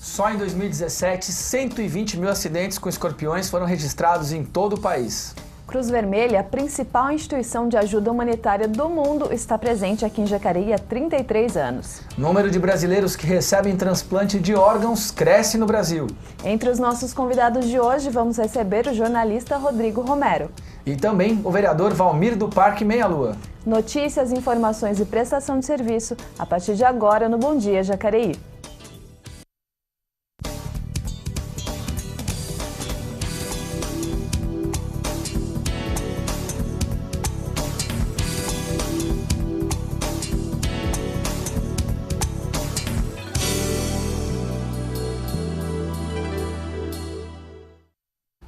Só em 2017, 120 mil acidentes com escorpiões foram registrados em todo o país. Cruz Vermelha, a principal instituição de ajuda humanitária do mundo, está presente aqui em Jacareí há 33 anos. O número de brasileiros que recebem transplante de órgãos cresce no Brasil. Entre os nossos convidados de hoje, vamos receber o jornalista Rodrigo Romero. E também o vereador Valmir do Parque Meia Lua. Notícias, informações e prestação de serviço a partir de agora no Bom Dia Jacareí.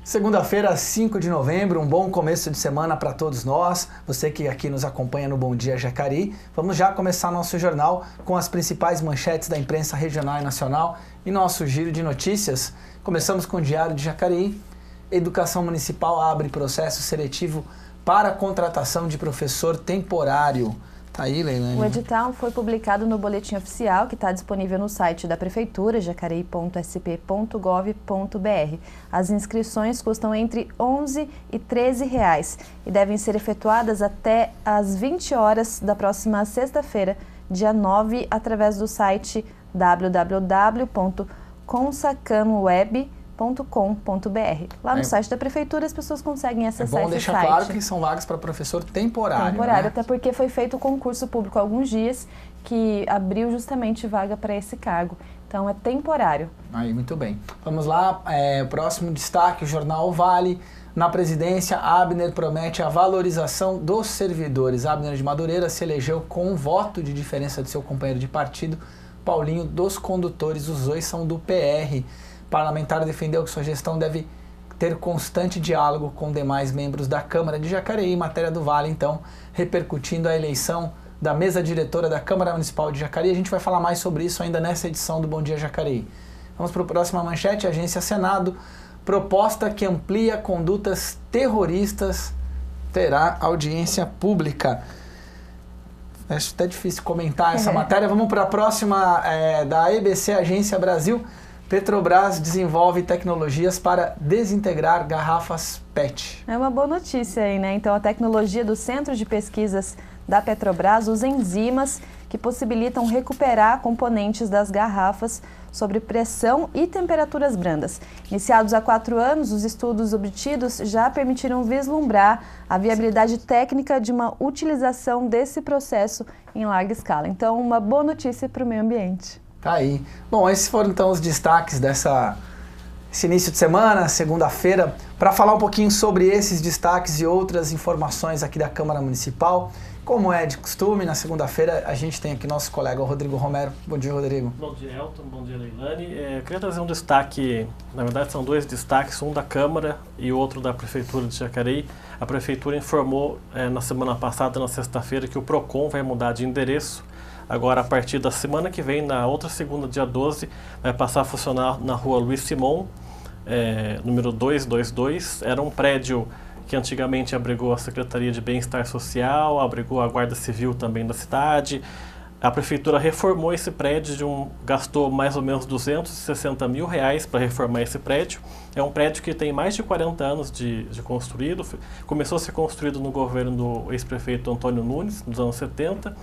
Segunda-feira, 5 de novembro, um bom começo de semana para todos nós. Você que aqui nos acompanha no Bom Dia Jacareí. Vamos já começar nosso jornal com as principais manchetes da imprensa regional e nacional e nosso giro de notícias. Começamos com o Diário de Jacareí. Educação Municipal abre processo seletivo para a contratação de professor temporário. Tá aí, Leilane. O edital foi publicado no Boletim Oficial, que está disponível no site da Prefeitura, jacareí.sp.gov.br. As inscrições custam entre R$ 11 e R$ 13 e devem ser efetuadas até às 20 horas da próxima sexta-feira, dia 9, através do site www.consacamweb.com.br. Lá no site da Prefeitura as pessoas conseguem acessar esse site. É bom deixar claro que são vagas para professor temporário. Temporário, né? Até porque foi feito o concurso público há alguns dias que abriu justamente vaga para esse cargo. Então é temporário. Aí, muito bem. Vamos lá, próximo destaque, o Jornal Vale. Na presidência, Abner promete a valorização dos servidores. Abner de Madureira se elegeu com um voto de diferença de seu companheiro de partido, Paulinho dos Condutores. Os dois são do PR. O parlamentar defendeu que sua gestão deve ter constante diálogo com demais membros da Câmara de Jacareí, matéria do Vale, então, repercutindo a eleição da mesa diretora da Câmara Municipal de Jacareí. A gente vai falar mais sobre isso ainda nessa edição do Bom Dia Jacareí. Vamos para a próxima manchete. Agência Senado, proposta que amplia condutas terroristas terá audiência pública. Acho até difícil comentar essa matéria. Vamos para a próxima, da EBC Agência Brasil. Petrobras desenvolve tecnologias para desintegrar garrafas PET. É uma boa notícia aí, né? Então, a tecnologia do Centro de Pesquisas da Petrobras usa enzimas que possibilitam recuperar componentes das garrafas sob pressão e temperaturas brandas. Iniciados há 4 anos, os estudos obtidos já permitiram vislumbrar a viabilidade técnica de uma utilização desse processo em larga escala. Então, uma boa notícia para o meio ambiente. Tá aí. Bom, esses foram então os destaques esse início de semana, segunda-feira. Para falar um pouquinho sobre esses destaques e outras informações aqui da Câmara Municipal, como é de costume, na segunda-feira a gente tem aqui nosso colega Rodrigo Romero. Bom dia, Rodrigo. Bom dia, Elton. Bom dia, Leilane. Eu queria trazer um destaque, na verdade são 2 destaques, um da Câmara e outro da Prefeitura de Jacareí. A Prefeitura informou na semana passada, na sexta-feira, que o PROCON vai mudar de endereço. Agora, a partir da semana que vem, na outra segunda, dia 12, vai passar a funcionar na rua Luiz Simon, número 222. Era um prédio que antigamente abrigou a Secretaria de Bem-Estar Social, abrigou a Guarda Civil também da cidade. A Prefeitura reformou esse prédio, gastou mais ou menos R$260 mil para reformar esse prédio. É um prédio que tem mais de 40 anos de construído. Começou a ser construído no governo do ex-prefeito Antônio Nunes, nos anos 70.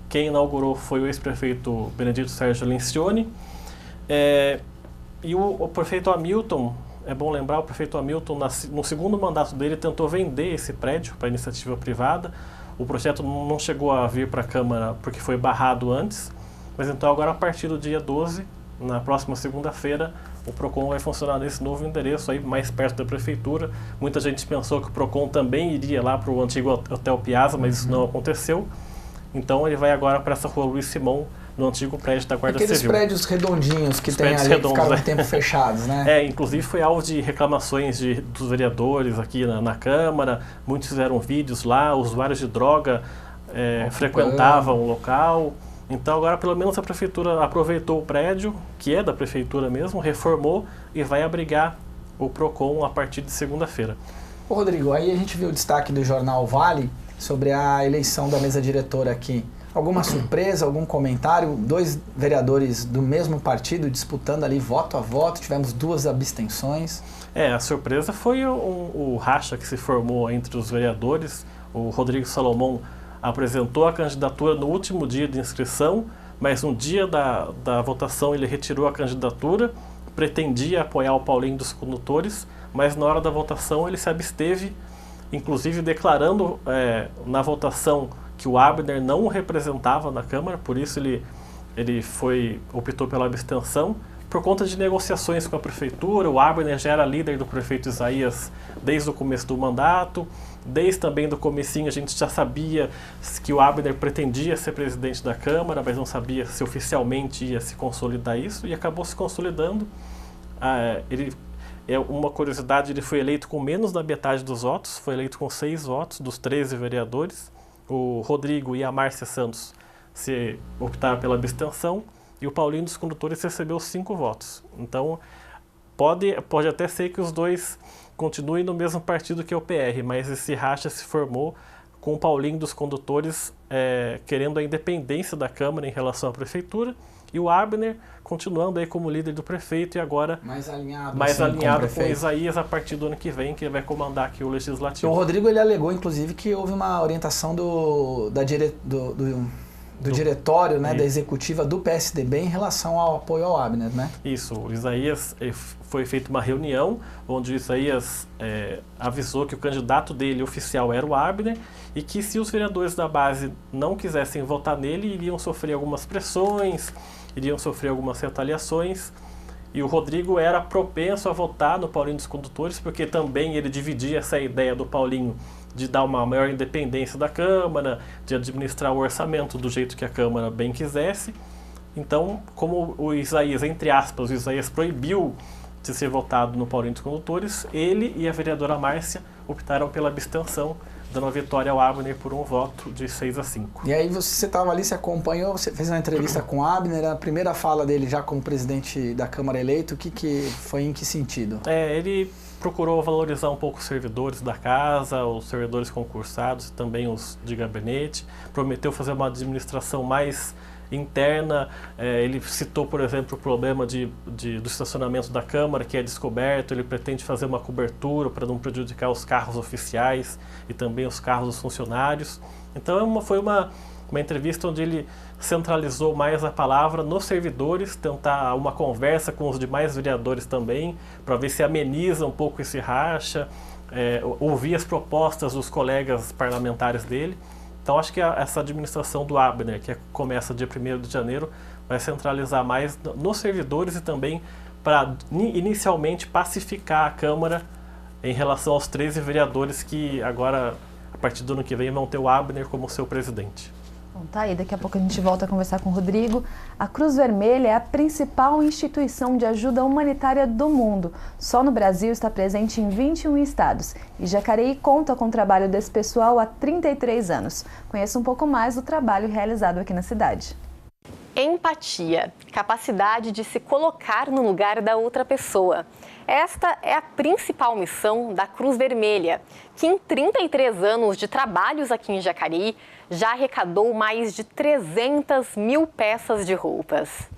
Quem inaugurou foi o ex-prefeito Benedito Sérgio Lencioni. E o prefeito Hamilton, é bom lembrar, o prefeito Hamilton, no segundo mandato dele, tentou vender esse prédio para iniciativa privada. O projeto não chegou a vir para a Câmara porque foi barrado antes, mas então agora a partir do dia 12, na próxima segunda-feira, o PROCON vai funcionar nesse novo endereço, aí mais perto da Prefeitura. Muita gente pensou que o PROCON também iria lá para o antigo Hotel Piazza, mas isso não aconteceu. Então ele vai agora para essa rua Luiz Simon, no antigo prédio da Guarda Civil. Aqueles prédios redondinhos que tem ali, que ficaram um tempo fechados, né? Inclusive foi alvo de reclamações dos vereadores aqui na Câmara. Muitos fizeram vídeos lá, usuários de droga frequentavam o local. Então agora pelo menos a Prefeitura aproveitou o prédio, que é da Prefeitura mesmo, reformou e vai abrigar o PROCON a partir de segunda-feira. Ô Rodrigo, aí a gente viu o destaque do Jornal Vale sobre a eleição da mesa diretora aqui Alguma surpresa, algum comentário? 2 vereadores do mesmo partido disputando ali voto a voto, tivemos 2 abstenções. A surpresa foi o racha que se formou entre os vereadores. O Rodrigo Salomão apresentou a candidatura no último dia de inscrição, mas no dia da votação ele retirou a candidatura, pretendia apoiar o Paulinho dos Condutores, mas na hora da votação ele se absteve, inclusive declarando na votação que o Abner não o representava na Câmara, por isso ele optou pela abstenção. Por conta de negociações com a Prefeitura, o Abner já era líder do prefeito Isaías desde o começo do mandato, desde também do comecinho a gente já sabia que o Abner pretendia ser presidente da Câmara, mas não sabia se oficialmente ia se consolidar isso, e acabou se consolidando. Uma curiosidade, ele foi eleito com menos da metade dos votos, foi eleito com 6 votos dos 13 vereadores. O Rodrigo e a Márcia Santos optaram pela abstenção, e o Paulinho dos Condutores recebeu 5 votos. Então, pode até ser que os dois continuem no mesmo partido que o PR, mas esse racha se formou com o Paulinho dos Condutores querendo a independência da Câmara em relação à Prefeitura, e o Abner continuando aí como líder do prefeito e agora mais alinhado com o Isaías a partir do ano que vem, que ele vai comandar aqui o Legislativo. O Rodrigo ele alegou, inclusive, que houve uma orientação do diretório, né, da executiva do PSDB em relação ao apoio ao Abner, né? Isso, o Isaías, foi feita uma reunião onde o Isaías avisou que o candidato dele oficial era o Abner e que se os vereadores da base não quisessem votar nele, iriam sofrer algumas pressões, iriam sofrer algumas retaliações. E o Rodrigo era propenso a votar no Paulinho dos Condutores, porque também ele dividia essa ideia do Paulinho de dar uma maior independência da Câmara, de administrar o orçamento do jeito que a Câmara bem quisesse. Então, como o Isaías, entre aspas, o Isaías proibiu de ser votado no Paulinho dos Condutores, ele e a vereadora Márcia optaram pela abstenção, dando a vitória ao Abner por um voto de 6-5. E aí você estava ali, você acompanhou, você fez uma entrevista com o Abner, a primeira fala dele já como presidente da Câmara eleito, o que foi, em que sentido? Ele procurou valorizar um pouco os servidores da casa, os servidores concursados e também os de gabinete, prometeu fazer uma administração mais interna. Ele citou, por exemplo, o problema do estacionamento da Câmara, que é descoberto. Ele pretende fazer uma cobertura para não prejudicar os carros oficiais e também os carros dos funcionários. Então foi uma entrevista onde ele centralizou mais a palavra nos servidores, tentar uma conversa com os demais vereadores também, para ver se ameniza um pouco esse racha, ouvir as propostas dos colegas parlamentares dele. Então acho que essa administração do Abner, que começa dia 1º de janeiro, vai centralizar mais nos servidores e também para inicialmente pacificar a Câmara em relação aos 13 vereadores que agora, a partir do ano que vem, vão ter o Abner como seu presidente. Bom, tá aí, daqui a pouco a gente volta a conversar com o Rodrigo. A Cruz Vermelha é a principal instituição de ajuda humanitária do mundo. Só no Brasil está presente em 21 estados. E Jacareí conta com o trabalho desse pessoal há 33 anos. Conheça um pouco mais do trabalho realizado aqui na cidade. Empatia, capacidade de se colocar no lugar da outra pessoa. Esta é a principal missão da Cruz Vermelha, que em 33 anos de trabalhos aqui em Jacareí, já arrecadou mais de 300 mil peças de roupas.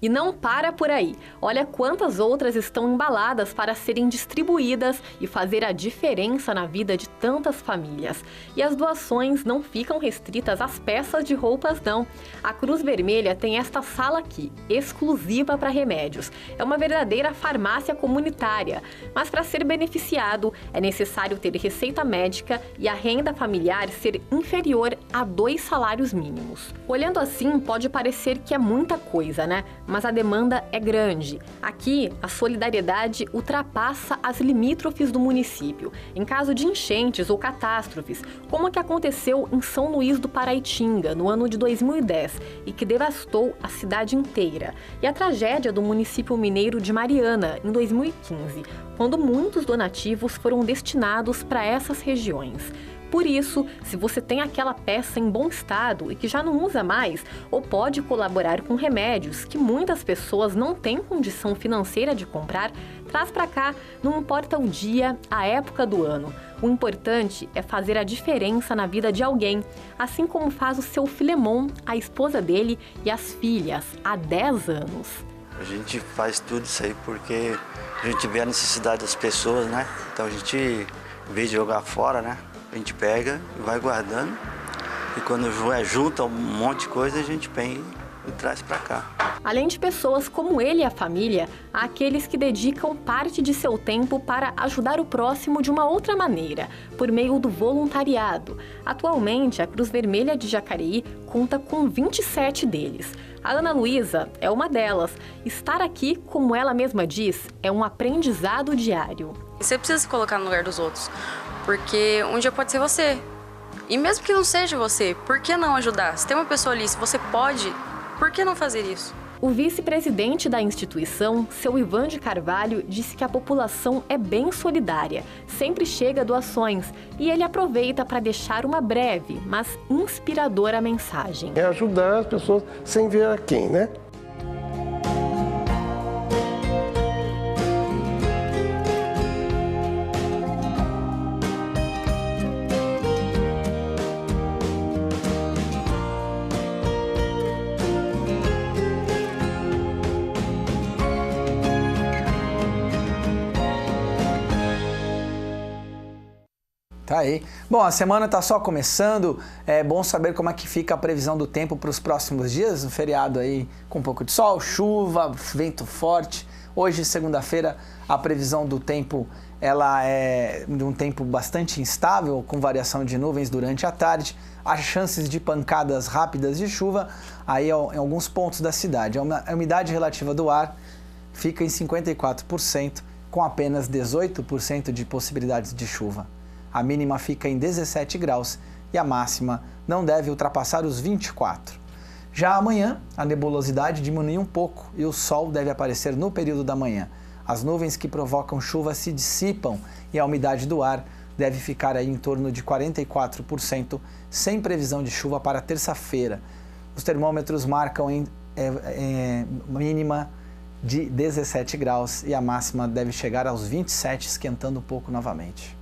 E não para por aí. Olha quantas outras estão embaladas para serem distribuídas e fazer a diferença na vida de tantas famílias. E as doações não ficam restritas às peças de roupas, não. A Cruz Vermelha tem esta sala aqui, exclusiva para remédios. É uma verdadeira farmácia comunitária. Mas para ser beneficiado, é necessário ter receita médica e a renda familiar ser inferior a 2 salários mínimos. Olhando assim, pode parecer que é muita coisa, né? Mas a demanda é grande. Aqui, a solidariedade ultrapassa as limítrofes do município, em caso de enchentes ou catástrofes, como a que aconteceu em São Luís do Paraitinga, no ano de 2010, e que devastou a cidade inteira, e a tragédia do município mineiro de Mariana, em 2015, quando muitos donativos foram destinados para essas regiões. Por isso, se você tem aquela peça em bom estado e que já não usa mais, ou pode colaborar com remédios que muitas pessoas não têm condição financeira de comprar, Traz para cá, não importa o dia, a época do ano. O importante é fazer a diferença na vida de alguém, assim como faz o seu Filemon, a esposa dele e as filhas, há 10 anos. A gente faz tudo isso aí porque a gente vê a necessidade das pessoas, né? Então a gente, em vez de jogar fora, né? A gente pega e vai guardando. E quando junta um monte de coisa, a gente pega e traz para cá. Além de pessoas como ele e a família, há aqueles que dedicam parte de seu tempo para ajudar o próximo de uma outra maneira, por meio do voluntariado. Atualmente, a Cruz Vermelha de Jacareí conta com 27 deles. A Ana Luísa é uma delas. Estar aqui, como ela mesma diz, é um aprendizado diário. Você precisa se colocar no lugar dos outros, porque um dia pode ser você. E mesmo que não seja você, por que não ajudar? Se tem uma pessoa ali, se você pode, por que não fazer isso? O vice-presidente da instituição, seu Ivan de Carvalho, disse que a população é bem solidária, sempre chega doações e ele aproveita para deixar uma breve, mas inspiradora mensagem. É ajudar as pessoas sem ver a quem, né? Tá aí. Bom, a semana está só começando, é bom saber como é que fica a previsão do tempo para os próximos dias, um feriado aí com um pouco de sol, chuva, vento forte. Hoje, segunda-feira, a previsão do tempo ela é de um tempo bastante instável, com variação de nuvens durante a tarde, há chances de pancadas rápidas de chuva aí em alguns pontos da cidade. A umidade relativa do ar fica em 54%, com apenas 18% de possibilidades de chuva. A mínima fica em 17 graus e a máxima não deve ultrapassar os 24. Já amanhã, a nebulosidade diminui um pouco e o sol deve aparecer no período da manhã. As nuvens que provocam chuva se dissipam e a umidade do ar deve ficar aí em torno de 44%, sem previsão de chuva para terça-feira. Os termômetros marcam mínima de 17 graus e a máxima deve chegar aos 27, esquentando um pouco novamente.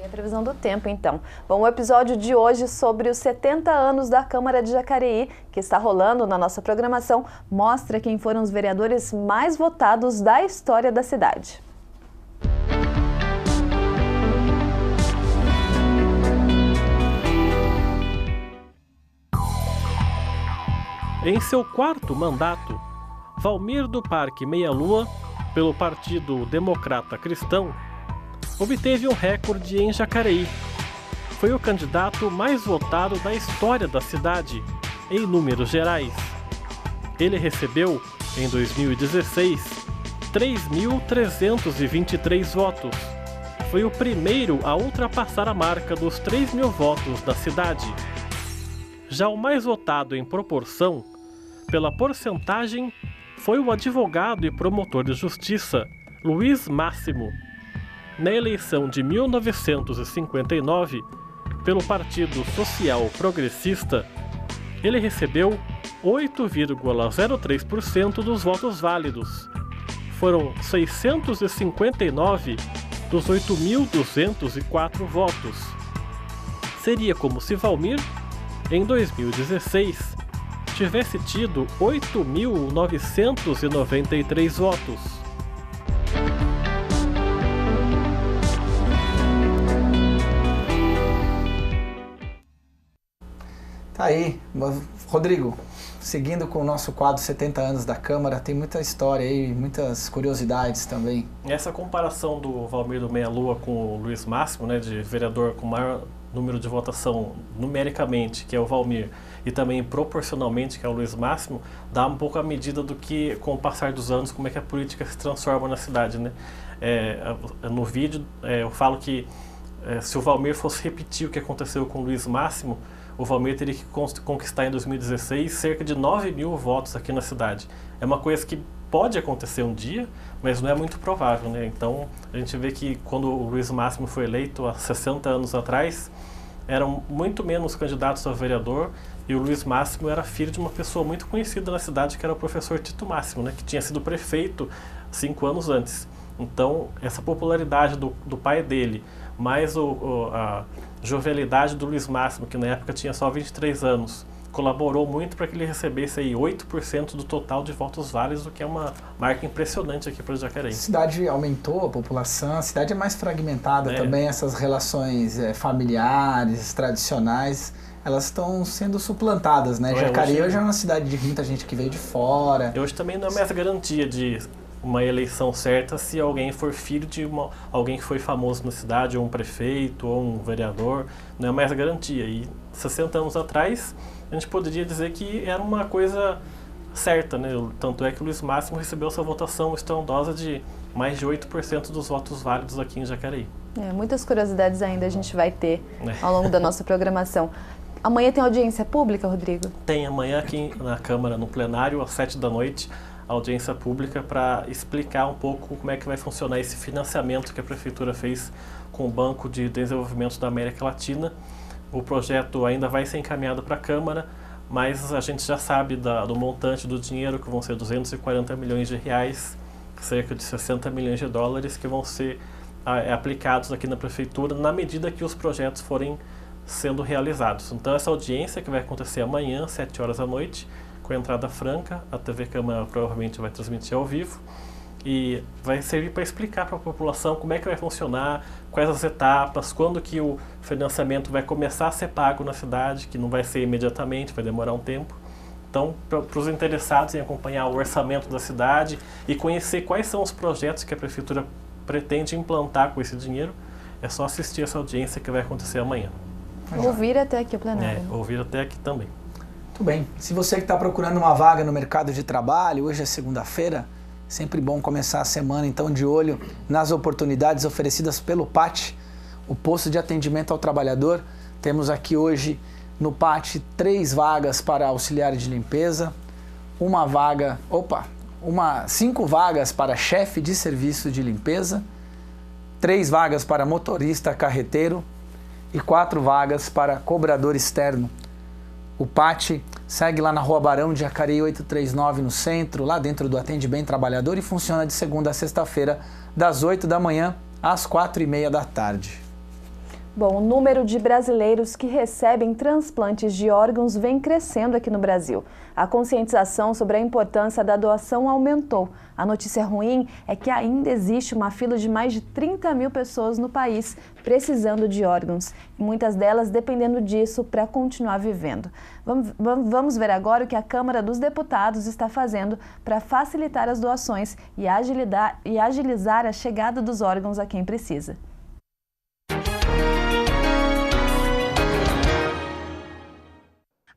A previsão do tempo, então. Bom, o episódio de hoje sobre os 70 anos da Câmara de Jacareí, que está rolando na nossa programação, mostra quem foram os vereadores mais votados da história da cidade. Em seu quarto mandato, Valmir do Parque Meia Lua, pelo Partido Democrata Cristão, obteve um recorde em Jacareí. Foi o candidato mais votado da história da cidade, em números gerais. Ele recebeu, em 2016, 3.323 votos. Foi o primeiro a ultrapassar a marca dos 3.000 votos da cidade. Já o mais votado em proporção, pela porcentagem, foi o advogado e promotor de justiça, Luiz Máximo. Na eleição de 1959, pelo Partido Social Progressista, ele recebeu 8,03% dos votos válidos. Foram 659 dos 8.204 votos. Seria como se Valmir, em 2016, tivesse tido 8.993 votos. Tá aí, Rodrigo, seguindo com o nosso quadro 70 anos da Câmara, tem muita história aí, muitas curiosidades também. Essa comparação do Valmir do Meia Lua com o Luiz Máximo, né, de vereador com maior número de votação numericamente, que é o Valmir, e também proporcionalmente, que é o Luiz Máximo, dá um pouco a medida do que, com o passar dos anos, como é que a política se transforma na cidade, né? No vídeo, eu falo que se o Valmir fosse repetir o que aconteceu com o Luiz Máximo, o Valmir teria que conquistar em 2016 cerca de 9.000 votos aqui na cidade. É uma coisa que pode acontecer um dia, mas não é muito provável, né? Então, a gente vê que quando o Luiz Máximo foi eleito há 60 anos atrás, eram muito menos candidatos a vereador, e o Luiz Máximo era filho de uma pessoa muito conhecida na cidade, que era o professor Tito Máximo, né? Que tinha sido prefeito 5 anos antes. Então, essa popularidade do pai dele, mais a jovialidade do Luiz Máximo, que na época tinha só 23 anos, colaborou muito para que ele recebesse aí 8% do total de votos válidos, o que é uma marca impressionante aqui para o Jacareí. A cidade aumentou a população, a cidade é mais fragmentada também, essas relações familiares, tradicionais, elas estão sendo suplantadas, né? Jacareí hoje é uma cidade de muita gente que veio de fora. E hoje também não é mais garantia de uma eleição certa se alguém for filho de alguém que foi famoso na cidade, ou um prefeito, ou um vereador, não é mais garantia. E 60 anos atrás, a gente poderia dizer que era uma coisa certa, né? Tanto é que o Luiz Máximo recebeu essa votação estrondosa de mais de 8% dos votos válidos aqui em Jacareí. Muitas curiosidades ainda a gente vai ter ao longo da nossa programação. Amanhã tem audiência pública, Rodrigo? Tem, amanhã aqui na Câmara, no plenário, às 7 da noite, audiência pública para explicar um pouco como é que vai funcionar esse financiamento que a Prefeitura fez com o Banco de Desenvolvimento da América Latina. O projeto ainda vai ser encaminhado para a Câmara, mas a gente já sabe do montante do dinheiro, que vão ser 240 milhões de reais, cerca de 60 milhões de dólares, que vão ser aplicados aqui na Prefeitura na medida que os projetos forem sendo realizados. Então essa audiência que vai acontecer amanhã, às 7 horas da noite, com entrada franca, a TV Câmara provavelmente vai transmitir ao vivo e vai servir para explicar para a população como é que vai funcionar, quais as etapas, quando que o financiamento vai começar a ser pago na cidade, que não vai ser imediatamente, vai demorar um tempo. Então, para os interessados em acompanhar o orçamento da cidade e conhecer quais são os projetos que a Prefeitura pretende implantar com esse dinheiro, é só assistir essa audiência que vai acontecer amanhã. Ouvir até aqui o plenário. Ouvir até aqui também. Muito bem. Se você que está procurando uma vaga no mercado de trabalho, hoje é segunda-feira, sempre bom começar a semana, então, de olho nas oportunidades oferecidas pelo PAT, o Posto de Atendimento ao Trabalhador. Temos aqui hoje no PAT 3 vagas para auxiliar de limpeza, 5 vagas para chefe de serviço de limpeza, 3 vagas para motorista carreteiro e 4 vagas para cobrador externo. O PAT segue lá na Rua Barão de Jacareí 839 no centro, lá dentro do Atende Bem Trabalhador, e funciona de segunda a sexta-feira, das 8 da manhã às 4h30 da tarde. Bom, o número de brasileiros que recebem transplantes de órgãos vem crescendo aqui no Brasil. A conscientização sobre a importância da doação aumentou. A notícia ruim é que ainda existe uma fila de mais de 30 mil pessoas no país precisando de órgãos, e muitas delas dependendo disso para continuar vivendo. Vamos ver agora o que a Câmara dos Deputados está fazendo para facilitar as doações e agilizar a chegada dos órgãos a quem precisa.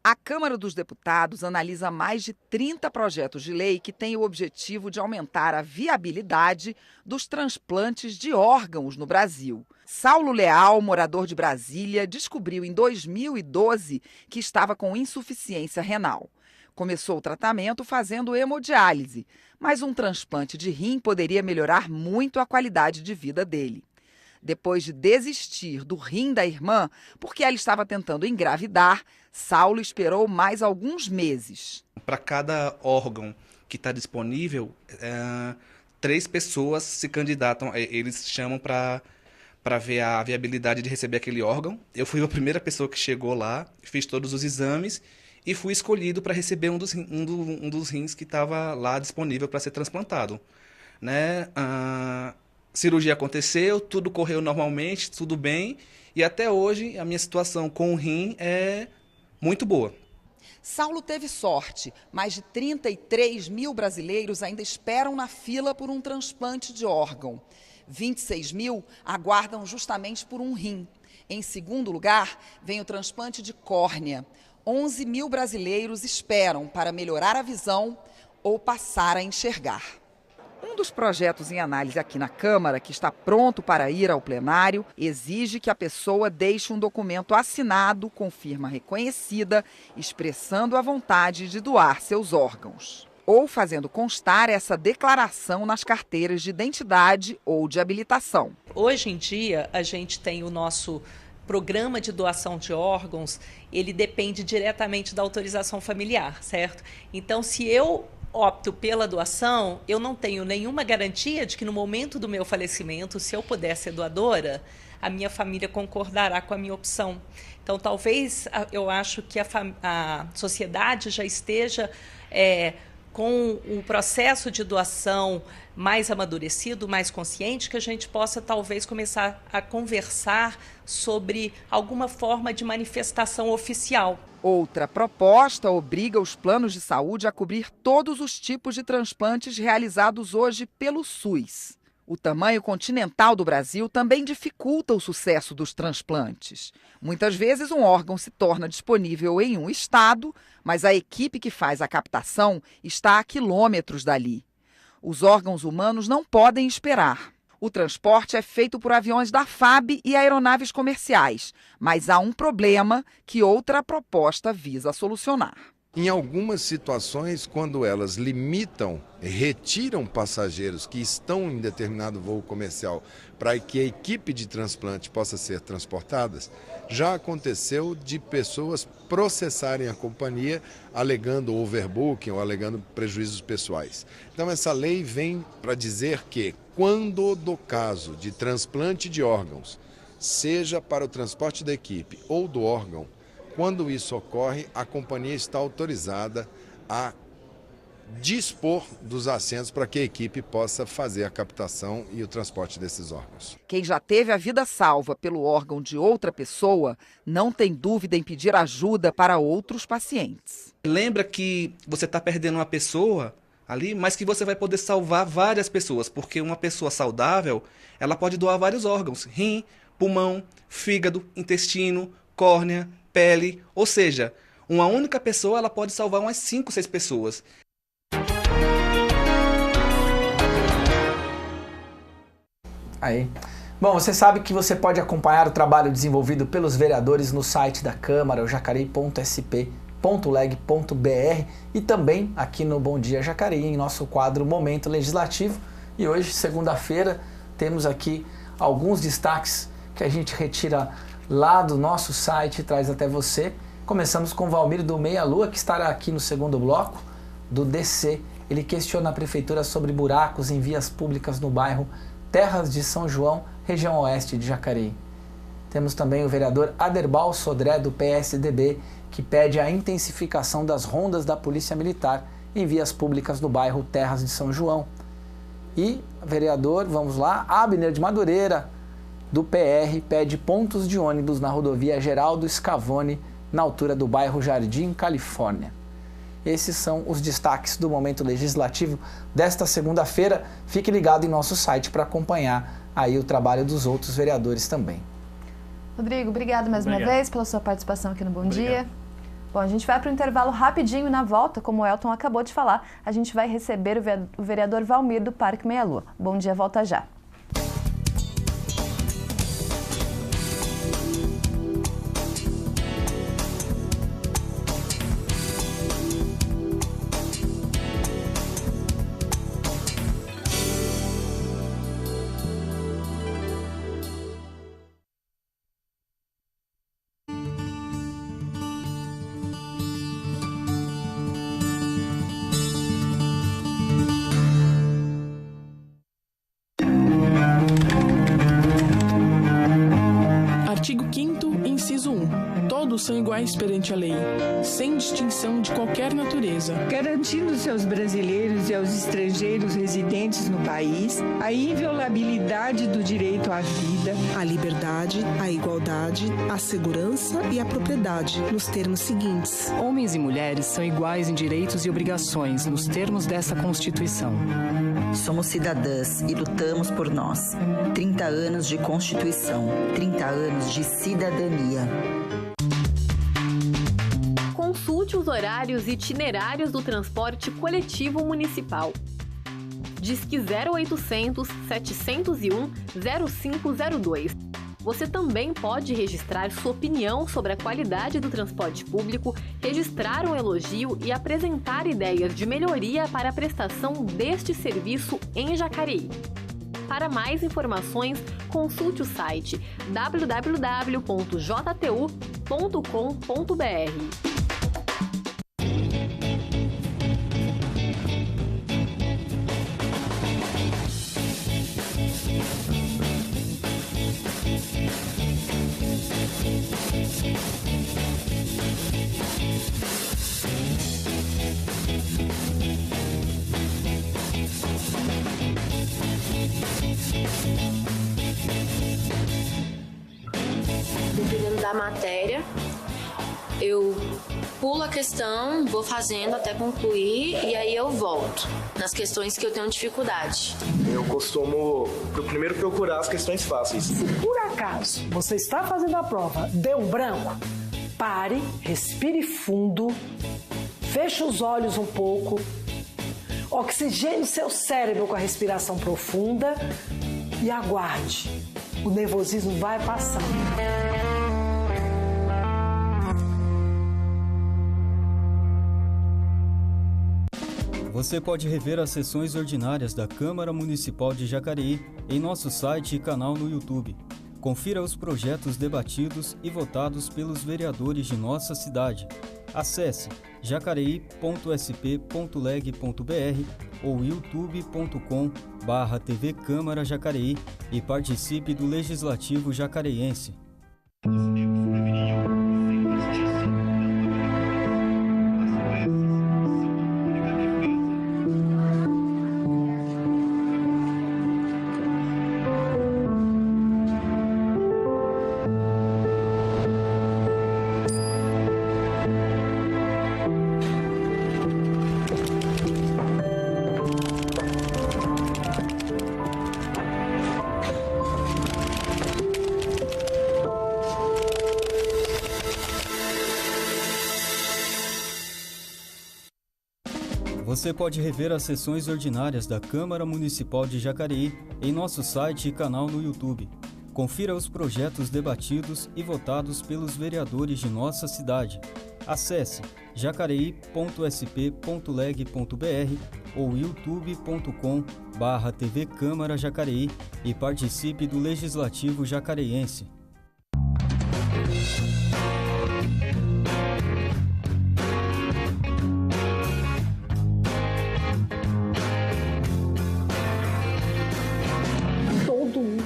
A Câmara dos Deputados analisa mais de 30 projetos de lei que têm o objetivo de aumentar a viabilidade dos transplantes de órgãos no Brasil. Saulo Leal, morador de Brasília, descobriu em 2012 que estava com insuficiência renal. Começou o tratamento fazendo hemodiálise, mas um transplante de rim poderia melhorar muito a qualidade de vida dele. Depois de desistir do rim da irmã, porque ela estava tentando engravidar, Saulo esperou mais alguns meses. Para cada órgão que está disponível, 3 pessoas se candidatam, eles chamam para ver a viabilidade de receber aquele órgão. Eu fui a primeira pessoa que chegou lá, fiz todos os exames e fui escolhido para receber um dos rins que estava lá disponível para ser transplantado, né? Cirurgia aconteceu, tudo correu normalmente, tudo bem, e até hoje a minha situação com o rim é muito boa. Saulo teve sorte. Mais de 33 mil brasileiros ainda esperam na fila por um transplante de órgão. 26 mil aguardam justamente por um rim. Em segundo lugar, vem o transplante de córnea. 11 mil brasileiros esperam para melhorar a visão ou passar a enxergar. Um dos projetos em análise aqui na Câmara, que está pronto para ir ao plenário, exige que a pessoa deixe um documento assinado com firma reconhecida, expressando a vontade de doar seus órgãos, ou fazendo constar essa declaração nas carteiras de identidade ou de habilitação. Hoje em dia, a gente tem o nosso programa de doação de órgãos, ele depende diretamente da autorização familiar, certo? Então, se eu opto pela doação, eu não tenho nenhuma garantia de que no momento do meu falecimento, se eu puder ser doadora, a minha família concordará com a minha opção. Então, talvez eu acho que a sociedade já esteja com o processo de doação mais amadurecido, mais consciente, que a gente possa talvez começar a conversar sobre alguma forma de manifestação oficial. Outra proposta obriga os planos de saúde a cobrir todos os tipos de transplantes realizados hoje pelo SUS. O tamanho continental do Brasil também dificulta o sucesso dos transplantes. Muitas vezes um órgão se torna disponível em um estado, mas a equipe que faz a captação está a quilômetros dali. Os órgãos humanos não podem esperar. O transporte é feito por aviões da FAB e aeronaves comerciais, mas há um problema que outra proposta visa solucionar. Em algumas situações, quando elas limitam, retiram passageiros que estão em determinado voo comercial para que a equipe de transplante possa ser transportadas, já aconteceu de pessoas processarem a companhia alegando overbooking ou alegando prejuízos pessoais. Então essa lei vem para dizer que quando do caso de transplante de órgãos, seja para o transporte da equipe ou do órgão, quando isso ocorre, a companhia está autorizada a dispor dos assentos para que a equipe possa fazer a captação e o transporte desses órgãos. Quem já teve a vida salva pelo órgão de outra pessoa não tem dúvida em pedir ajuda para outros pacientes. Lembra que você está perdendo uma pessoa ali, mas que você vai poder salvar várias pessoas, porque uma pessoa saudável, ela pode doar vários órgãos: rim, pulmão, fígado, intestino, córnea, pele, ou seja, uma única pessoa ela pode salvar umas 5, 6 pessoas. Aí. Bom, você sabe que você pode acompanhar o trabalho desenvolvido pelos vereadores no site da Câmara, o jacareí.sp.leg.br, e também aqui no Bom Dia Jacareí, em nosso quadro Momento Legislativo. E hoje, segunda-feira, temos aqui alguns destaques que a gente retira lá do nosso site e traz até você. Começamos com Valmir do Meia Lua, que estará aqui no segundo bloco do DC. Ele questiona a Prefeitura sobre buracos em vias públicas no bairro Terras de São João, região oeste de Jacareí. Temos também o vereador Aderbal Sodré, do PSDB, que pede a intensificação das rondas da Polícia Militar em vias públicas no bairro Terras de São João. E vereador, vamos lá, Abner de Madureira, do PR, pede pontos de ônibus na rodovia Geraldo Scavone, na altura do bairro Jardim, Califórnia. Esses são os destaques do Momento Legislativo desta segunda-feira. Fique ligado em nosso site para acompanhar aí o trabalho dos outros vereadores também. Rodrigo, obrigado mais uma vez pela sua participação aqui no Bom Dia. Bom, a gente vai para o intervalo rapidinho e na volta, como o Elton acabou de falar, a gente vai receber o vereador Valmir do Parque Meia Lua. Bom Dia, volta já. Todos são iguais perante a lei, sem distinção de qualquer natureza. Garantindo-se aos brasileiros e aos estrangeiros residentes no país a inviolabilidade do direito à vida, a liberdade, a igualdade, a segurança e a propriedade, nos termos seguintes. Homens e mulheres são iguais em direitos e obrigações, nos termos dessa Constituição. Somos cidadãs e lutamos por nós. 30 anos de Constituição, 30 anos de cidadania. Consulte os horários e itinerários do transporte coletivo municipal. Disque 0800 701 0502. Você também pode registrar sua opinião sobre a qualidade do transporte público, registrar um elogio e apresentar ideias de melhoria para a prestação deste serviço em Jacareí. Para mais informações, consulte o site www.jtu.com.br. da matéria, eu pulo a questão, vou fazendo até concluir e aí eu volto nas questões que eu tenho dificuldade. Eu costumo primeiro procurar as questões fáceis. Se por acaso você está fazendo a prova, deu branco, pare, respire fundo, feche os olhos um pouco, oxigene o seu cérebro com a respiração profunda e aguarde. O nervosismo vai passando. Você pode rever as sessões ordinárias da Câmara Municipal de Jacareí em nosso site e canal no YouTube. Confira os projetos debatidos e votados pelos vereadores de nossa cidade. Acesse jacareí.sp.leg.br ou youtube.com/TV Câmara Jacareí e participe do Legislativo Jacareiense. Você pode rever as sessões ordinárias da Câmara Municipal de Jacareí em nosso site e canal no YouTube. Confira os projetos debatidos e votados pelos vereadores de nossa cidade. Acesse jacareí.sp.leg.br ou youtube.com/TV Câmara Jacareí e participe do Legislativo Jacareiense.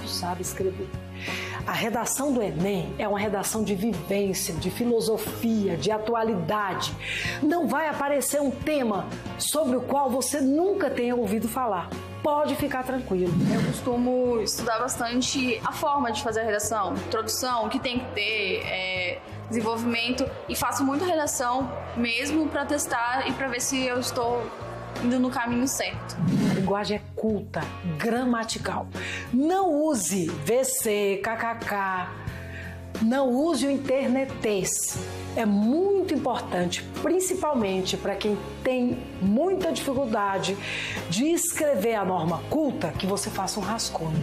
Sabe escrever. A redação do Enem é uma redação de vivência, de filosofia, de atualidade. Não vai aparecer um tema sobre o qual você nunca tenha ouvido falar. Pode ficar tranquilo. Eu costumo estudar bastante a forma de fazer a redação, introdução, o que tem que ter, desenvolvimento, e faço muita redação mesmo para testar e para ver se eu estou indo no caminho certo. A linguagem é culta, gramatical. Não use VC, KKK. Não use o internetês. É muito importante, principalmente para quem tem muita dificuldade de escrever a norma culta, que você faça um rascunho.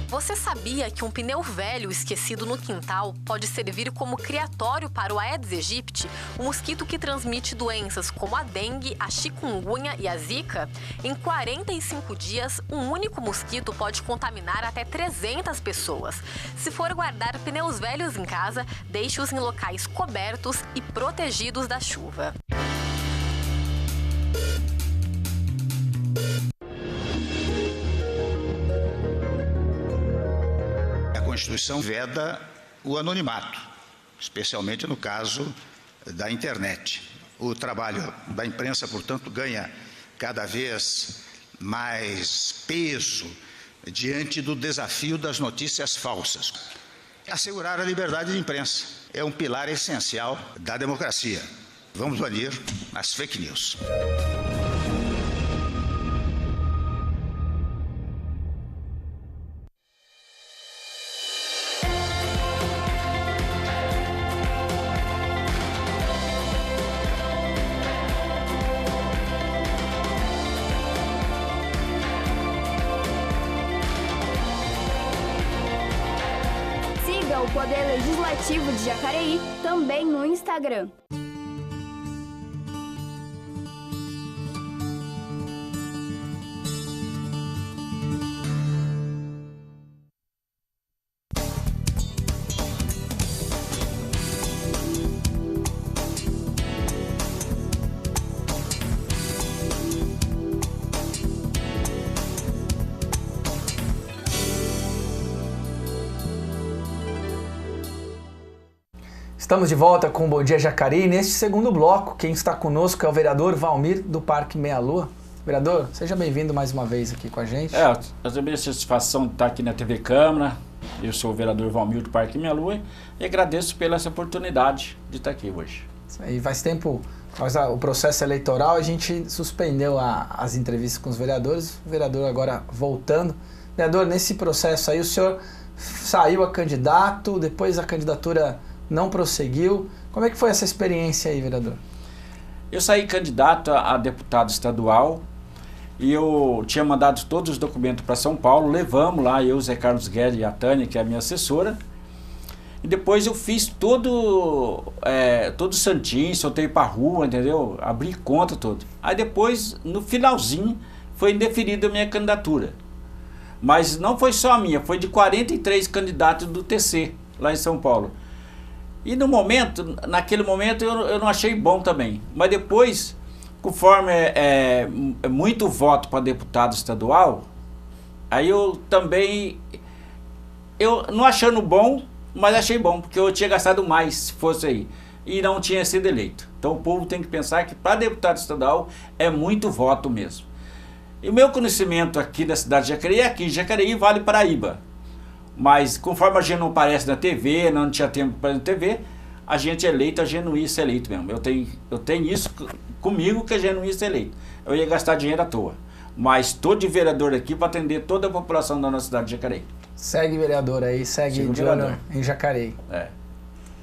Você sabia que um pneu velho esquecido no quintal pode servir como criatório para o Aedes aegypti, um mosquito que transmite doenças como a dengue, a chikungunya e a zika? Em 45 dias, um único mosquito pode contaminar até 300 pessoas. Se for guardar pneus velhos em casa, deixe-os em locais cobertos e protegidos da chuva. A Constituição veda o anonimato, especialmente no caso da internet. O trabalho da imprensa, portanto, ganha cada vez mais peso diante do desafio das notícias falsas. Assegurar a liberdade de imprensa é um pilar essencial da democracia. Vamos banir as fake news. O Poder Legislativo de Jacareí também no Instagram. Estamos de volta com o Bom Dia Jacareí. Neste segundo bloco, quem está conosco é o vereador Valmir, do Parque Meia Lua. Vereador, seja bem-vindo mais uma vez aqui com a gente. Eu tenho a satisfação de estar aqui na TV Câmara. Eu sou o vereador Valmir, do Parque Meia Lua, e agradeço pela essa oportunidade de estar aqui hoje. Isso aí, faz tempo, o processo eleitoral, a gente suspendeu as entrevistas com os vereadores, o vereador agora voltando. Vereador, nesse processo aí, o senhor saiu a candidato, depois a candidatura não prosseguiu. Como é que foi essa experiência aí, vereador? Eu saí candidato a deputado estadual e eu tinha mandado todos os documentos para São Paulo, levamos lá, eu, Zé Carlos Guedes e a Tânia, que é a minha assessora, e depois eu fiz todo santinho, soltei para rua, entendeu? Abri conta tudo. Aí depois, no finalzinho, foi indeferida a minha candidatura. Mas não foi só a minha, foi de 43 candidatos do TC, lá em São Paulo. E naquele momento eu não achei bom também. Mas depois, conforme muito voto para deputado estadual, aí eu também, não achando bom, mas achei bom, porque eu tinha gastado mais se fosse aí. E não tinha sido eleito. Então o povo tem que pensar que para deputado estadual é muito voto mesmo. E o meu conhecimento aqui da cidade de Jacareí é aqui, Jacareí Vale Paraíba. Mas conforme a gente não aparece na TV, não tinha tempo para na TV, a gente é eleito, a gente não ia ser eleito mesmo. Eu tenho isso comigo que a gente não ia ser eleito. Eu ia gastar dinheiro à toa. Mas estou de vereador aqui para atender toda a população da nossa cidade de Jacareí. Segue vereador aí, segue de olho em Jacareí.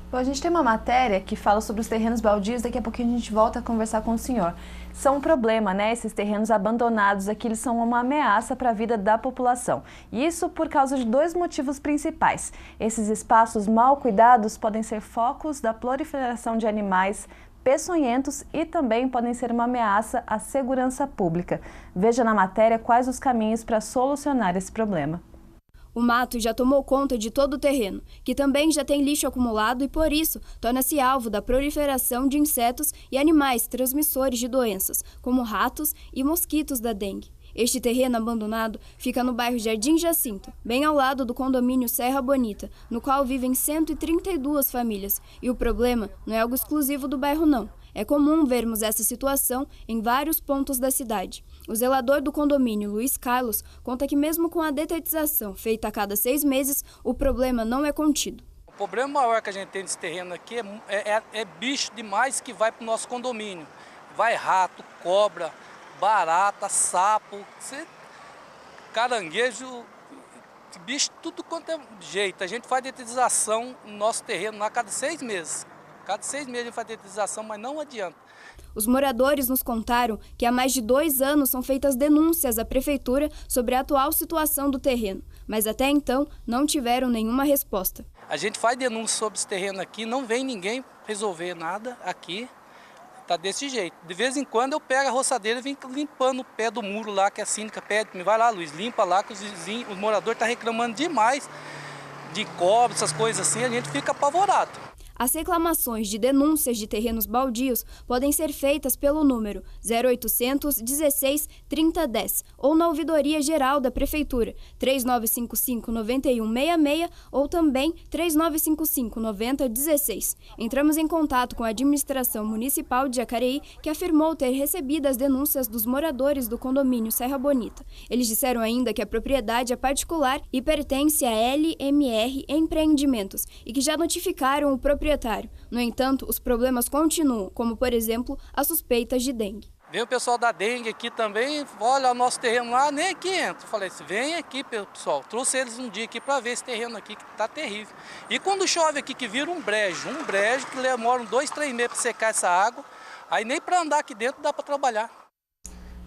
Bom, a gente tem uma matéria que fala sobre os terrenos baldios, daqui a pouquinho a gente volta a conversar com o senhor. São um problema, né? Esses terrenos abandonados aqui, eles são uma ameaça para a vida da população. Isso por causa de dois motivos principais. Esses espaços mal cuidados podem ser focos da proliferação de animais peçonhentos e também podem ser uma ameaça à segurança pública. Veja na matéria quais os caminhos para solucionar esse problema. O mato já tomou conta de todo o terreno, que também já tem lixo acumulado e, por isso, torna-se alvo da proliferação de insetos e animais transmissores de doenças, como ratos e mosquitos da dengue. Este terreno abandonado fica no bairro Jardim Jacinto, bem ao lado do condomínio Serra Bonita, no qual vivem 132 famílias. E o problema não é algo exclusivo do bairro, não. É comum vermos essa situação em vários pontos da cidade. O zelador do condomínio, Luiz Carlos, conta que mesmo com a detetização feita a cada 6 meses, o problema não é contido. O problema maior que a gente tem nesse terreno aqui é bicho demais que vai para o nosso condomínio. Vai rato, cobra, barata, sapo, caranguejo, bicho, tudo quanto é jeito. A gente faz detetização no nosso terreno a cada 6 meses. Cada 6 meses a gente faz detetização, mas não adianta. Os moradores nos contaram que há mais de 2 anos são feitas denúncias à prefeitura sobre a atual situação do terreno, mas até então não tiveram nenhuma resposta. A gente faz denúncia sobre esse terreno aqui, não vem ninguém resolver nada aqui, tá desse jeito. De vez em quando eu pego a roçadeira e venho limpando o pé do muro lá, que a síndica pede, me vai lá, Luiz, limpa lá, que os vizinhos, os moradores estão reclamando demais de cobra, essas coisas assim, a gente fica apavorado. As reclamações de denúncias de terrenos baldios podem ser feitas pelo número 0800 16 3010 ou na Ouvidoria Geral da Prefeitura 3955 9166 ou também 3955 9016. Entramos em contato com a administração municipal de Jacareí, que afirmou ter recebido as denúncias dos moradores do condomínio Serra Bonita. Eles disseram ainda que a propriedade é particular e pertence a LMR Empreendimentos e que já notificaram o proprietário. No entanto, os problemas continuam, como, por exemplo, as suspeitas de dengue. Vem o pessoal da dengue aqui também, olha o nosso terreno lá, nem aqui entra. Falei assim, vem aqui, pessoal. Trouxe eles um dia aqui para ver esse terreno aqui, que tá terrível. E quando chove aqui, que vira um brejo que demora 2, 3 meses para secar essa água, aí nem para andar aqui dentro dá para trabalhar.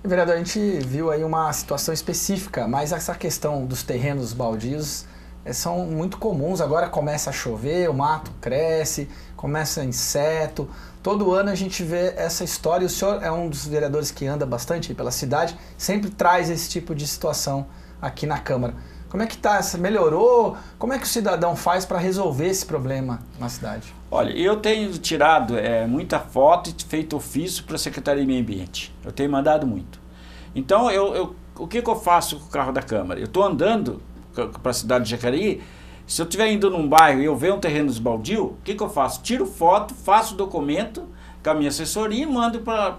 Vereador, a gente viu aí uma situação específica, mas essa questão dos terrenos baldios são muito comuns. Agora começa a chover, o mato cresce, começa inseto. Todo ano a gente vê essa história. O senhor é um dos vereadores que anda bastante pela cidade, sempre traz esse tipo de situação aqui na Câmara. Como é que tá? Melhorou? Como é que o cidadão faz para resolver esse problema na cidade? Olha, eu tenho tirado muita foto e feito ofício para a Secretaria de Meio Ambiente. Eu tenho mandado muito. Então, o que eu faço com o carro da Câmara? Eu estou andando para a cidade de Jacareí, Se eu estiver indo num bairro e eu ver um terreno baldio, o que eu faço? Tiro foto, faço documento com a minha assessoria e mando para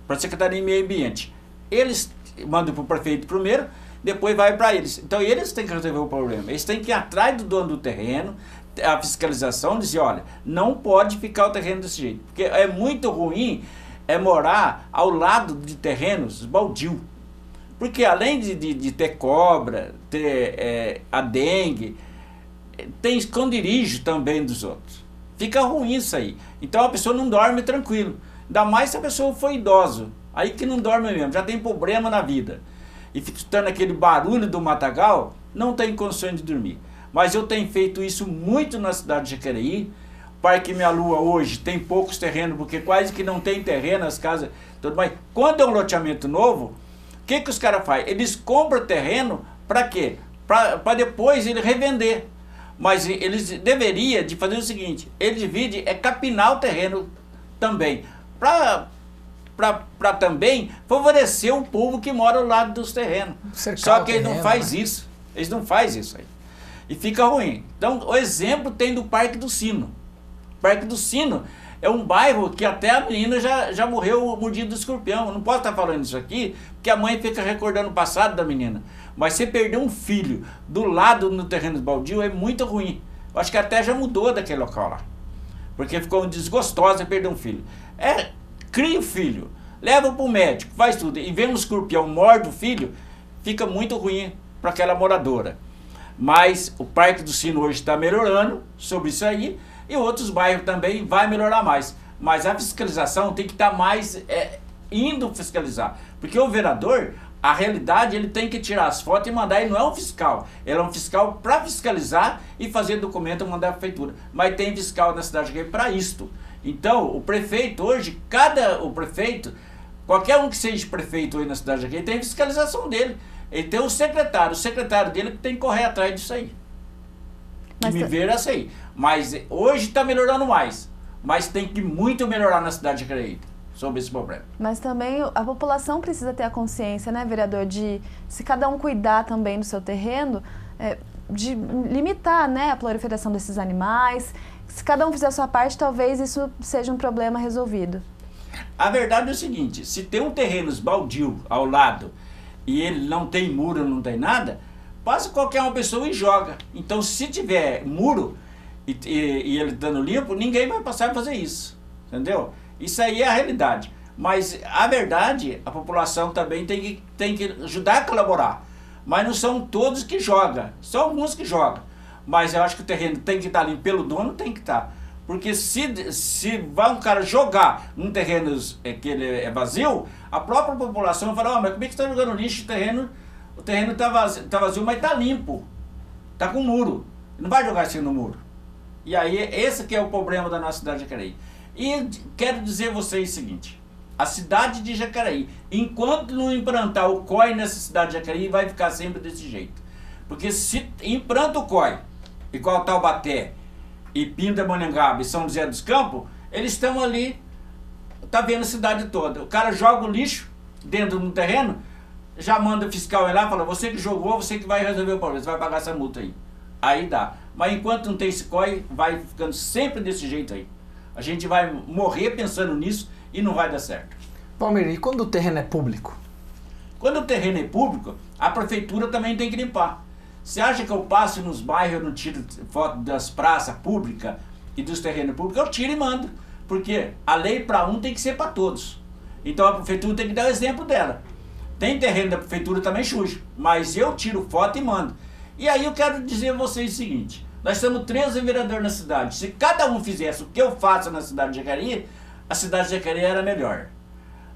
a Secretaria de Meio Ambiente. Eles mandam para o prefeito primeiro, depois vai para eles. Então eles têm que resolver o problema. Eles têm que ir atrás do dono do terreno, a fiscalização, dizer, olha, não pode ficar o terreno desse jeito. Porque é muito ruim morar ao lado de terrenos baldio. Porque além de ter cobra, ter a dengue, tem esconderijo também dos outros. Fica ruim isso aí. Então a pessoa não dorme tranquilo. Ainda mais se a pessoa for idosa. Aí que não dorme mesmo, já tem problema na vida. E fica escutando aquele barulho do matagal, não tem condições de dormir. Mas eu tenho feito isso muito na cidade de Jacareí. Parque Minha Lua hoje tem poucos terrenos, porque quase que não tem terreno, as casas, tudo mais. Quando é um loteamento novo, o que os caras fazem? Eles compram terreno para quê? Para depois ele revender. Mas eles deveriam de fazer o seguinte, ele divide, capinar o terreno também, para também favorecer o povo que mora ao lado dos terrenos. Só que eles não fazem isso. Eles não fazem isso aí. E fica ruim. Então, o exemplo tem do Parque do Sino. O Parque do Sino é um bairro que até a menina já morreu mordido do escorpião. Eu não posso estar falando isso aqui, porque a mãe fica recordando o passado da menina. Mas você perder um filho do lado no terreno baldio é muito ruim. Eu acho que até já mudou daquele local lá. Porque ficou desgostosa perder um filho. Cria o filho, leva para o médico, faz tudo. E vem um escorpião, morde o filho, fica muito ruim para aquela moradora. Mas o Parque do Sino hoje está melhorando sobre isso aí. E outros bairros também vai melhorar mais. Mas a fiscalização tem que estar mais indo fiscalizar. Porque o vereador, a realidade, ele tem que tirar as fotos e mandar. Ele não é um fiscal. Ele é um fiscal para fiscalizar e fazer documento e mandar à prefeitura. Mas tem fiscal na cidade aqui para isto. Então, o prefeito hoje, qualquer um que seja prefeito aí na cidade aqui, tem fiscalização dele. Ele tem o secretário dele que tem que correr atrás disso aí. Mas me ver essa aí. Mas hoje está melhorando mais. Mas tem que muito melhorar na cidade de Jacareí sobre esse problema. Mas também a população precisa ter a consciência, né, vereador, de se cada um cuidar também do seu terreno, de limitar, né, a proliferação desses animais. Se cada um fizer a sua parte, talvez isso seja um problema resolvido. A verdade é o seguinte, se tem um terreno baldio ao lado e ele não tem muro, não tem nada, passa qualquer uma pessoa e joga. Então, se tiver muro e ele dando limpo, ninguém vai passar a fazer isso, entendeu? Isso aí é a realidade. Mas, a verdade, a população também tem que ajudar a colaborar. Mas não são todos que jogam, são alguns que jogam. Mas eu acho que o terreno tem que estar limpo pelo dono, tem que estar. Porque se vai um cara jogar num terreno que ele é vazio, a própria população fala, mas como é que você está jogando lixo? O terreno está vazio, mas está limpo. Está com muro. Não vai jogar assim no muro. E aí, esse que é o problema da nossa cidade de Jacareí. E quero dizer a vocês o seguinte, a cidade de Jacareí, enquanto não implantar o COI nessa cidade de Jacareí, vai ficar sempre desse jeito. Porque se implanta o COI, igual Taubaté, e Pindamonhangaba e São José dos Campos, eles estão ali, tá vendo a cidade toda. O cara joga o lixo dentro do terreno, já manda o fiscal ir lá e fala, você que jogou, você que vai resolver o problema, você vai pagar essa multa aí. Aí dá. Mas enquanto não tem esse COI, vai ficando sempre desse jeito aí. A gente vai morrer pensando nisso e não vai dar certo. Palmeira, e quando o terreno é público? Quando o terreno é público, a prefeitura também tem que limpar. Você acha que eu passo nos bairros, eu não tiro foto das praças públicas e dos terrenos públicos? Eu tiro e mando. Porque a lei para um tem que ser para todos. Então a prefeitura tem que dar o exemplo dela. Tem terreno da prefeitura também sujo, mas eu tiro foto e mando. E aí eu quero dizer a vocês o seguinte, nós temos 13 vereadores na cidade. Se cada um fizesse o que eu faço na cidade de Jacareí, a cidade de Jacareí era melhor.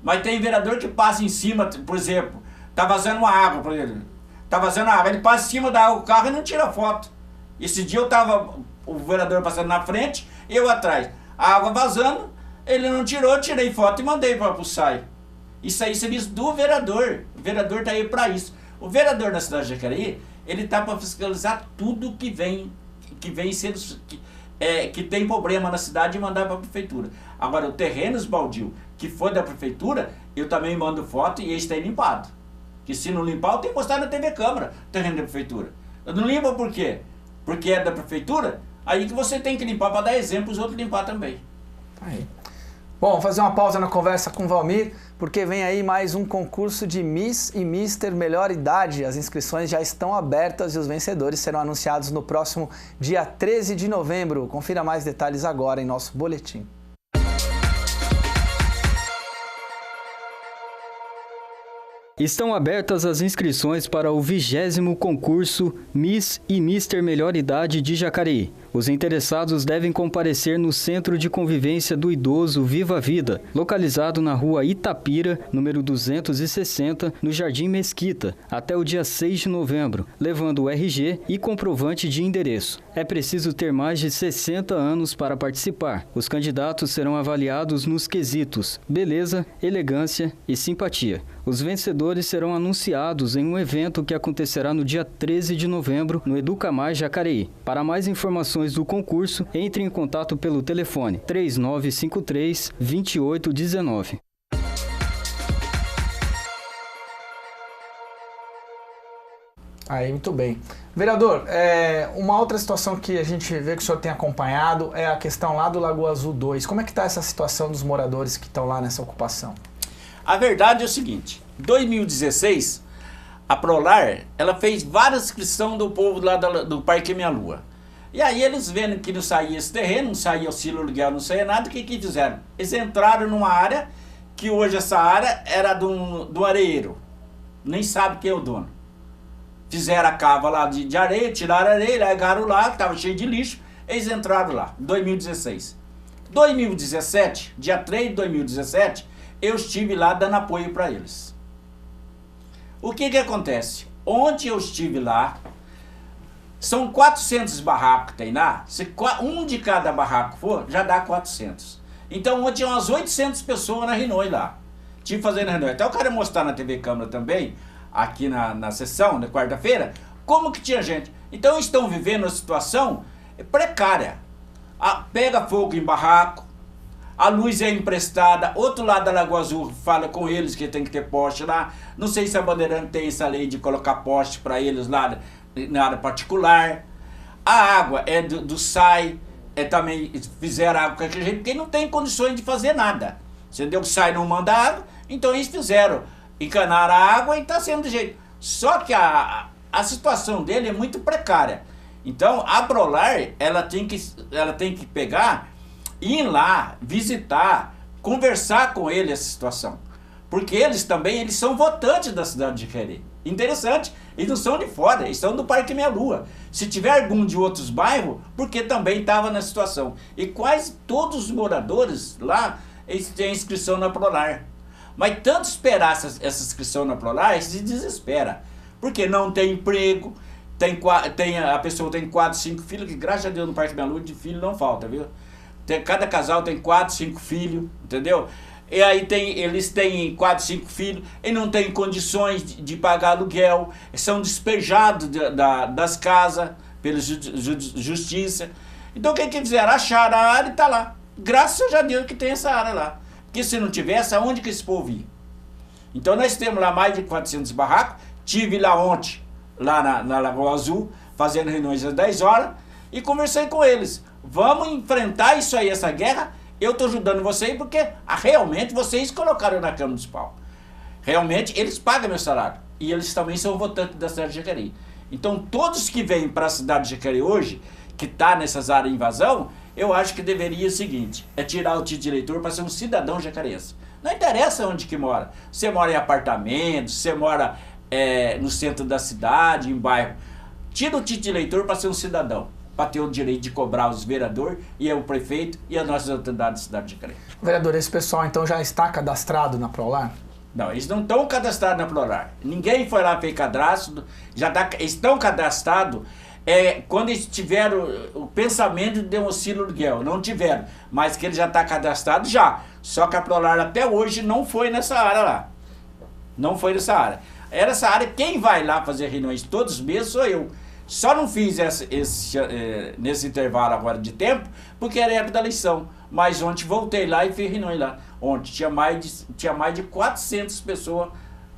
Mas tem vereador que passa em cima, por exemplo, tá vazando uma água para ele. Tá vazando água, ele passa em cima da água, o carro e não tira foto. Esse dia eu tava, o vereador passando na frente, eu atrás. A água vazando, ele não tirou, tirei foto e mandei para o SAI. Isso aí é serviço do vereador. O vereador tá aí para isso. O vereador na cidade de Jacareí, ele tá para fiscalizar tudo que vem sendo, que tem problema na cidade e mandar para a prefeitura. Agora, o terrenos baldio que for da prefeitura, eu também mando foto e eles têm limpado. Que se não limpar, eu tenho que postar na TV Câmara, terreno da prefeitura. Não limpa por quê? Porque é da prefeitura? Aí que você tem que limpar para dar exemplo os outros limpar também. Aí. Bom, fazer uma pausa na conversa com o Valmir, porque vem aí mais um concurso de Miss e Mister Melhor Idade. As inscrições já estão abertas e os vencedores serão anunciados no próximo dia 13 de novembro. Confira mais detalhes agora em nosso boletim. Estão abertas as inscrições para o 20º concurso Miss e Mister Melhor Idade de Jacareí. Os interessados devem comparecer no Centro de Convivência do Idoso Viva a Vida, localizado na rua Itapira, número 260, no Jardim Mesquita, até o dia 6 de novembro, levando o RG e comprovante de endereço. É preciso ter mais de 60 anos para participar. Os candidatos serão avaliados nos quesitos beleza, elegância e simpatia. Os vencedores serão anunciados em um evento que acontecerá no dia 13 de novembro no Educa Mais Jacareí. Para mais informações do concurso, entre em contato pelo telefone 3953-2819. Aí, muito bem. Vereador, uma outra situação que a gente vê que o senhor tem acompanhado é a questão lá do Lagoa Azul 2. Como é que está essa situação dos moradores que estão lá nessa ocupação? A verdade é o seguinte, em 2016, a Prolar, ela fez várias inscrições do povo lá do Parque Minha Lua. E aí eles vendo que não saía esse terreno, não saía auxílio aluguel, não saía nada, o que fizeram? Eles entraram numa área que hoje essa área era do areeiro. Nem sabe quem é o dono. Fizeram a cava lá de areia, tiraram a areia, largaram lá, que estava cheio de lixo, eles entraram lá, em 2016. 2017, dia 3 de 2017, eu estive lá dando apoio para eles. O que acontece? Ontem eu estive lá, são 400 barracos que tem lá, se um de cada barraco for, já dá 400. Então ontem tinha umas 800 pessoas na Rinoi lá, tive fazendo Rinoi. Até eu quero mostrar na TV Câmara também, aqui na sessão, na quarta-feira, como que tinha gente. Então estão vivendo uma situação precária. Pega fogo em barraco, a luz é emprestada, outro lado da Lagoa Azul fala com eles que tem que ter poste lá. Não sei se a Bandeirante tem essa lei de colocar poste para eles lá na área particular. A água é do SAI, também fizeram água com aquele jeito, porque não tem condições de fazer nada. Entendeu? O SAI não manda água, então eles fizeram, encanaram a água e está sendo de jeito. Só que a situação dele é muito precária. Então a Prolar, ela tem que pegar, ir lá, visitar, conversar com ele essa situação. Porque eles também, eles são votantes da cidade de Jacareí. Interessante, eles não são de fora, eles são do Parque Minha Lua. Se tiver algum de outros bairros, porque também estava na situação. E quase todos os moradores lá, eles têm inscrição na Prolar. Mas tanto esperar essa inscrição na Prolar, eles se desespera. Porque não tem emprego, a pessoa tem 4, 5 filhos, que graças a Deus no Parque Minha Lua de filho não falta, viu? Cada casal tem 4, 5 filhos, entendeu? E aí eles têm 4, 5 filhos e não têm condições de pagar aluguel, são despejados das casas pela justiça. Então o que fizeram? Acharam a área e está lá. Graças a Deus que tem essa área lá. Porque se não tivesse, aonde que esse povo ia? Então nós temos lá mais de 400 barracos. Tive lá ontem, lá na Lagoa Azul, fazendo reuniões às 10 horas e conversei com eles. Vamos enfrentar isso aí, essa guerra. Eu estou ajudando vocês porque realmente vocês colocaram na Câmara Municipal. Realmente eles pagam meu salário. E eles também são votantes da cidade de Jacareí. Então todos que vêm para a cidade de Jacareí hoje, que está nessas áreas de invasão, eu acho que deveria o seguinte, é tirar o título de eleitor para ser um cidadão jacarense. Não interessa onde que mora. Você mora em apartamento, você mora no centro da cidade, em bairro. Tira o título de eleitor para ser um cidadão, para ter o direito de cobrar os vereadores e o prefeito e as nossas autoridades da cidade de Jacareí. Vereador, esse pessoal então já está cadastrado na Prolar? Não, eles não estão cadastrados na Prolar. Ninguém foi lá fez cadastro, estão cadastrados quando eles tiveram o pensamento de um auxílio aluguel. Não tiveram, mas que ele já está cadastrado já. Só que a Prolar até hoje não foi nessa área lá. Não foi nessa área. Era essa área, quem vai lá fazer reuniões todos os meses sou eu. Só não fiz nesse intervalo agora de tempo, porque era época da eleição. Mas ontem voltei lá e fiz reuniões lá. Ontem tinha mais de 400 pessoas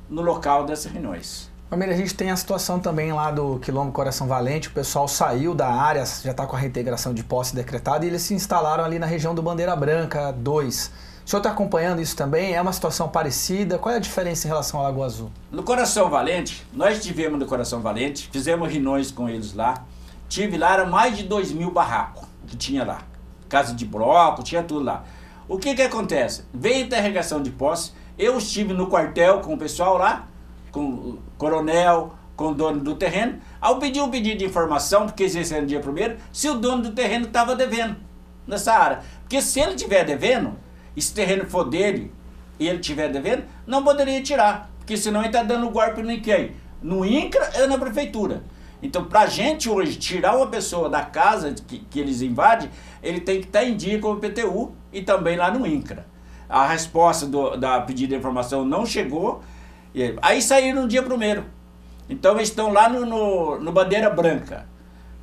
no local dessas reuniões. Família, a gente tem a situação também lá do Quilombo Coração Valente, o pessoal saiu da área, já está com a reintegração de posse decretada e eles se instalaram ali na região do Bandeira Branca 2. O senhor está acompanhando isso também? É uma situação parecida? Qual é a diferença em relação ao Lagoa Azul? No Coração Valente, nós estivemos no Coração Valente, fizemos reuniões com eles lá. Tive lá, era mais de 2.000 barracos que tinha lá. Casa de bloco, tinha tudo lá. O que acontece? Veio a interrogação de posse, eu estive no quartel com o pessoal lá, com o coronel, com o dono do terreno, ao pedir um pedido de informação, porque esse era o dia primeiro, se o dono do terreno estava devendo nessa área. Porque se ele estiver devendo, e se o terreno for dele, e ele estiver devendo, não poderia tirar, porque senão ele está dando golpe em quem? No INCRA ou na prefeitura. Então, para a gente hoje tirar uma pessoa da casa que eles invadem, ele tem que estar em dia com o IPTU e também lá no INCRA. A resposta da pedido de informação não chegou, aí saíram no dia primeiro. Então eles estão lá no Bandeira Branca.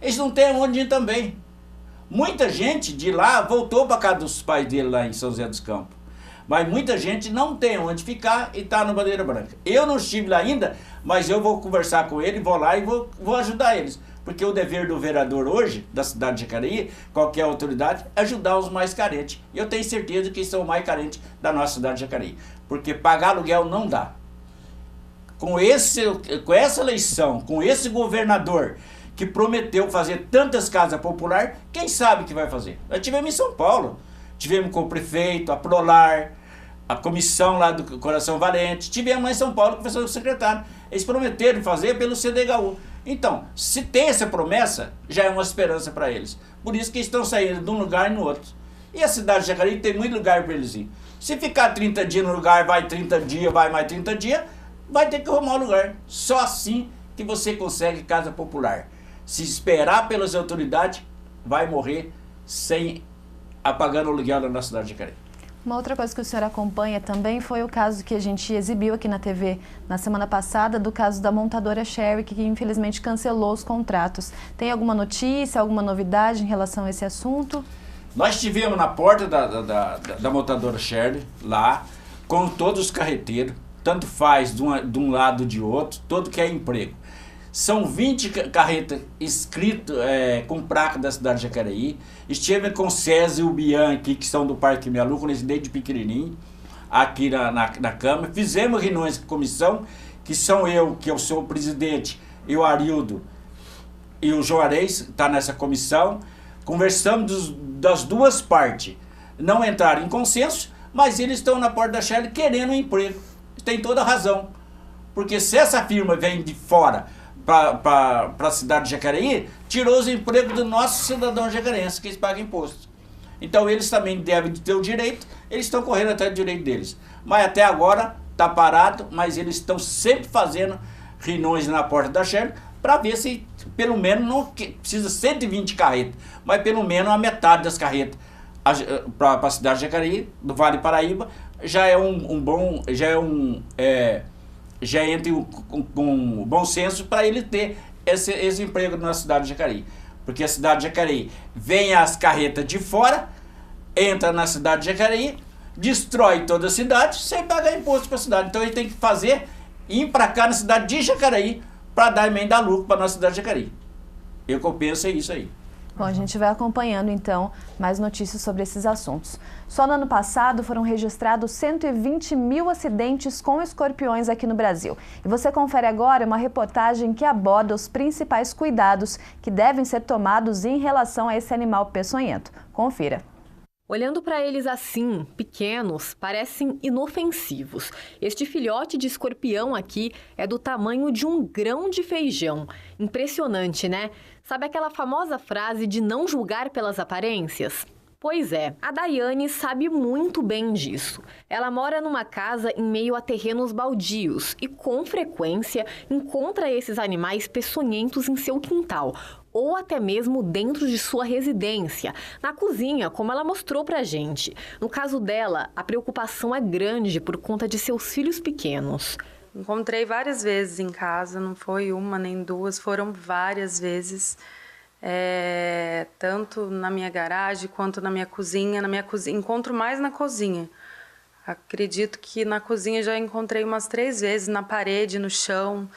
Eles não têm onde ir também. Muita gente de lá voltou para casa dos pais dele lá em São José dos Campos. Mas muita gente não tem onde ficar e está no Bandeira Branca. Eu não estive lá ainda, mas eu vou conversar com ele, vou lá e vou ajudar eles. Porque o dever do vereador hoje, da cidade de Jacareí, qualquer autoridade, é ajudar os mais carentes. E eu tenho certeza que são os mais carentes da nossa cidade de Jacareí. Porque pagar aluguel não dá. Com essa eleição, com esse governador que prometeu fazer tantas casas populares, quem sabe o que vai fazer? Nós tivemos em São Paulo, tivemos com o prefeito, a Prolar, a comissão lá do Coração Valente, tivemos lá em São Paulo com o secretário. Eles prometeram fazer pelo CDHU. Então, se tem essa promessa, já é uma esperança para eles. Por isso que eles estão saindo de um lugar e no outro. E a cidade de Jacareí tem muito lugar para eles ir. Se ficar 30 dias no lugar, vai 30 dias, vai mais 30 dias, vai ter que arrumar um lugar. Só assim que você consegue casa popular. Se esperar pelas autoridades, vai morrer sem apagando o aluguel da nossa cidade de Jacareí. Uma outra coisa que o senhor acompanha também foi o caso que a gente exibiu aqui na TV na semana passada, do caso da montadora Sherry, que infelizmente cancelou os contratos. Tem alguma notícia, alguma novidade em relação a esse assunto? Nós estivemos na porta da montadora Sherry, lá, com todos os carreteiros, tanto faz de um lado ou de outro, todo que é emprego. São 20 carretas inscritas com placa da cidade de Jacareí. Estive com o César e o Bianchi, que são do Parque Melu, com eles desde pequenininho, aqui na Câmara. Fizemos reuniões com a comissão, que são que eu sou o presidente, e o Arildo e o Juarez, está nessa comissão. Conversamos das duas partes. Não entraram em consenso, mas eles estão na porta da Sherry querendo um emprego. Tem toda a razão. Porque se essa firma vem de fora para a cidade de Jacareí, tirou os empregos do nosso cidadão jacarense, que eles pagam imposto. Então eles também devem ter o direito, eles estão correndo atrás do direito deles. Mas até agora está parado, mas eles estão sempre fazendo reuniões na porta da Sherry para ver se pelo menos não precisa 120 carretas, mas pelo menos a metade das carretas para a cidade de Jacareí, do Vale Paraíba, já é já entra com bom senso para ele ter esse emprego na cidade de Jacareí. Porque a cidade de Jacareí vem as carretas de fora, entra na cidade de Jacareí, destrói toda a cidade sem pagar imposto para a cidade. Então ele tem que ir para cá na cidade de Jacareí para dar emenda lucro para a nossa cidade de Jacareí. Eu compenso isso aí. Bom, a gente vai acompanhando, então, mais notícias sobre esses assuntos. Só no ano passado foram registrados 120 mil acidentes com escorpiões aqui no Brasil. E você confere agora uma reportagem que aborda os principais cuidados que devem ser tomados em relação a esse animal peçonhento. Confira. Olhando para eles assim, pequenos, parecem inofensivos. Este filhote de escorpião aqui é do tamanho de um grão de feijão. Impressionante, né? Sabe aquela famosa frase de não julgar pelas aparências? Pois é, a Daiane sabe muito bem disso. Ela mora numa casa em meio a terrenos baldios e, com frequência, encontra esses animais peçonhentos em seu quintal, ou até mesmo dentro de sua residência, na cozinha, como ela mostrou pra gente. No caso dela, a preocupação é grande por conta de seus filhos pequenos. Encontrei várias vezes em casa, não foi uma nem duas, foram várias vezes. Tanto na minha garagem quanto na minha cozinha. Encontro mais na cozinha. Acredito que na cozinha já encontrei umas 3 vezes, na parede, no chão.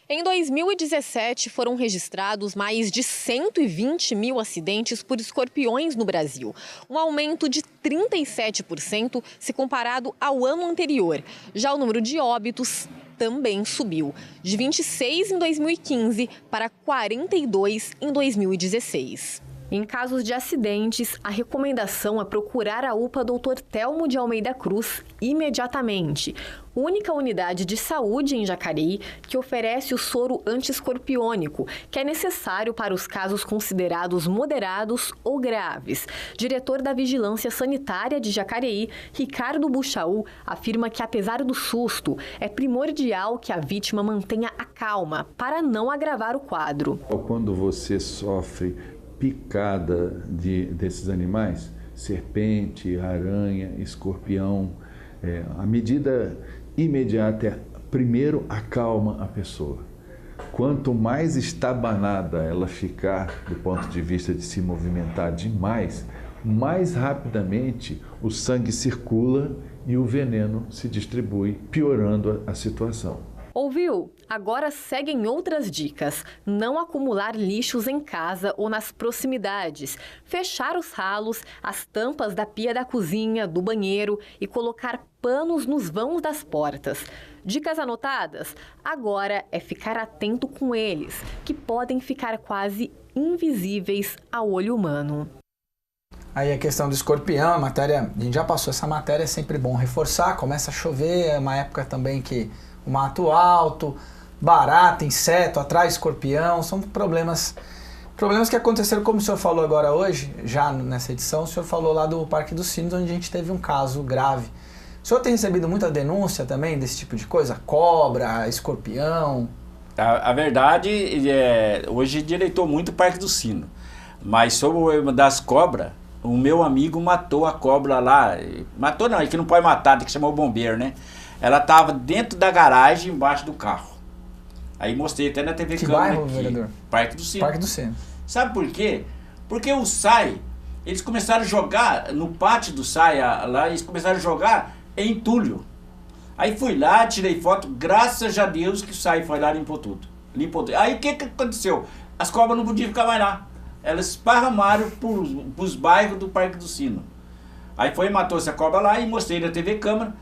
Em 2017, foram registrados mais de 120 mil acidentes por escorpiões no Brasil, um aumento de 37% se comparado ao ano anterior. Já o número de óbitos também subiu, de 26 em 2015 para 42 em 2016. Em casos de acidentes, a recomendação é procurar a UPA Dr. Telmo de Almeida Cruz imediatamente, única unidade de saúde em Jacareí que oferece o soro antiescorpiônico, que é necessário para os casos considerados moderados ou graves. Diretor da Vigilância Sanitária de Jacareí, Ricardo Buchaú, afirma que, apesar do susto, é primordial que a vítima mantenha a calma para não agravar o quadro. Quando você sofre picada desses animais, serpente, aranha, escorpião, a medida imediata é, primeiro, acalma a pessoa. Quanto mais estabanada ela ficar do ponto de vista de se movimentar demais, mais rapidamente o sangue circula e o veneno se distribui, piorando a situação. Ouviu? Agora seguem outras dicas. Não acumular lixos em casa ou nas proximidades. Fechar os ralos, as tampas da pia da cozinha, do banheiro e colocar panos nos vãos das portas. Dicas anotadas? Agora é ficar atento com eles, que podem ficar quase invisíveis ao olho humano. Aí a questão do escorpião, a gente já passou essa matéria, é sempre bom reforçar. Começa a chover, é uma época também que o mato alto, barata, inseto, atrai escorpião, são problemas que aconteceram, como o senhor falou agora hoje, já nessa edição, o senhor falou lá do Parque dos Sinos, onde a gente teve um caso grave. O senhor tem recebido muita denúncia também desse tipo de coisa? Cobra, escorpião? A verdade hoje direitou muito o Parque do Sino, mas sobre o problema das cobras, o meu amigo matou a cobra lá, matou não, é que não pode matar, tem que chamar o bombeiro, né? Ela estava dentro da garagem, embaixo do carro. Aí mostrei até na TV Que Câmara bairro, aqui. vereador? Parque do Sino. Parque do Sino. Sabe por quê? Porque o SAI, eles começaram a jogar no pátio do SAI, lá, eles começaram a jogar em entulho. Aí fui lá, tirei foto, graças a Deus que o SAI foi lá e limpou tudo. Aí o que aconteceu? As cobras não podiam ficar mais lá. Elas esparramaram para os bairros do Parque do Sino. Aí foi e matou essa cobra lá e mostrei na TV Câmara.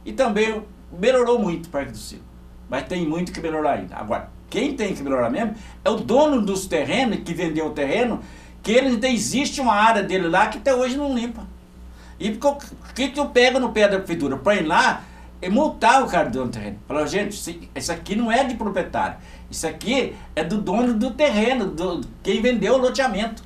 E também melhorou muito o Parque do Sino. Mas tem muito que melhorar ainda. Agora, quem tem que melhorar mesmo é o dono dos terrenos, que vendeu o terreno, que ele ainda existe uma área dele lá que até hoje não limpa. E o que eu pego no pé da prefeitura? Põe lá e multar o cara do dono do terreno. Falar, gente, isso aqui não é de proprietário. Isso aqui é do dono do terreno, quem vendeu o loteamento.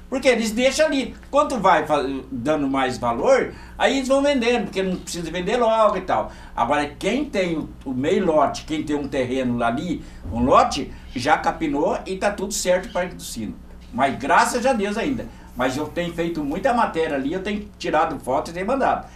Porque eles deixam ali. Quando vai dando mais valor, aí eles vão vendendo, porque não precisa vender logo e tal. Agora, quem tem o meio lote, quem tem um terreno ali, um lote, já capinou e tá tudo certo o Parque do Sino. Mas graças a Deus ainda. Mas eu tenho feito muita matéria ali, eu tenho tirado foto e tenho mandado.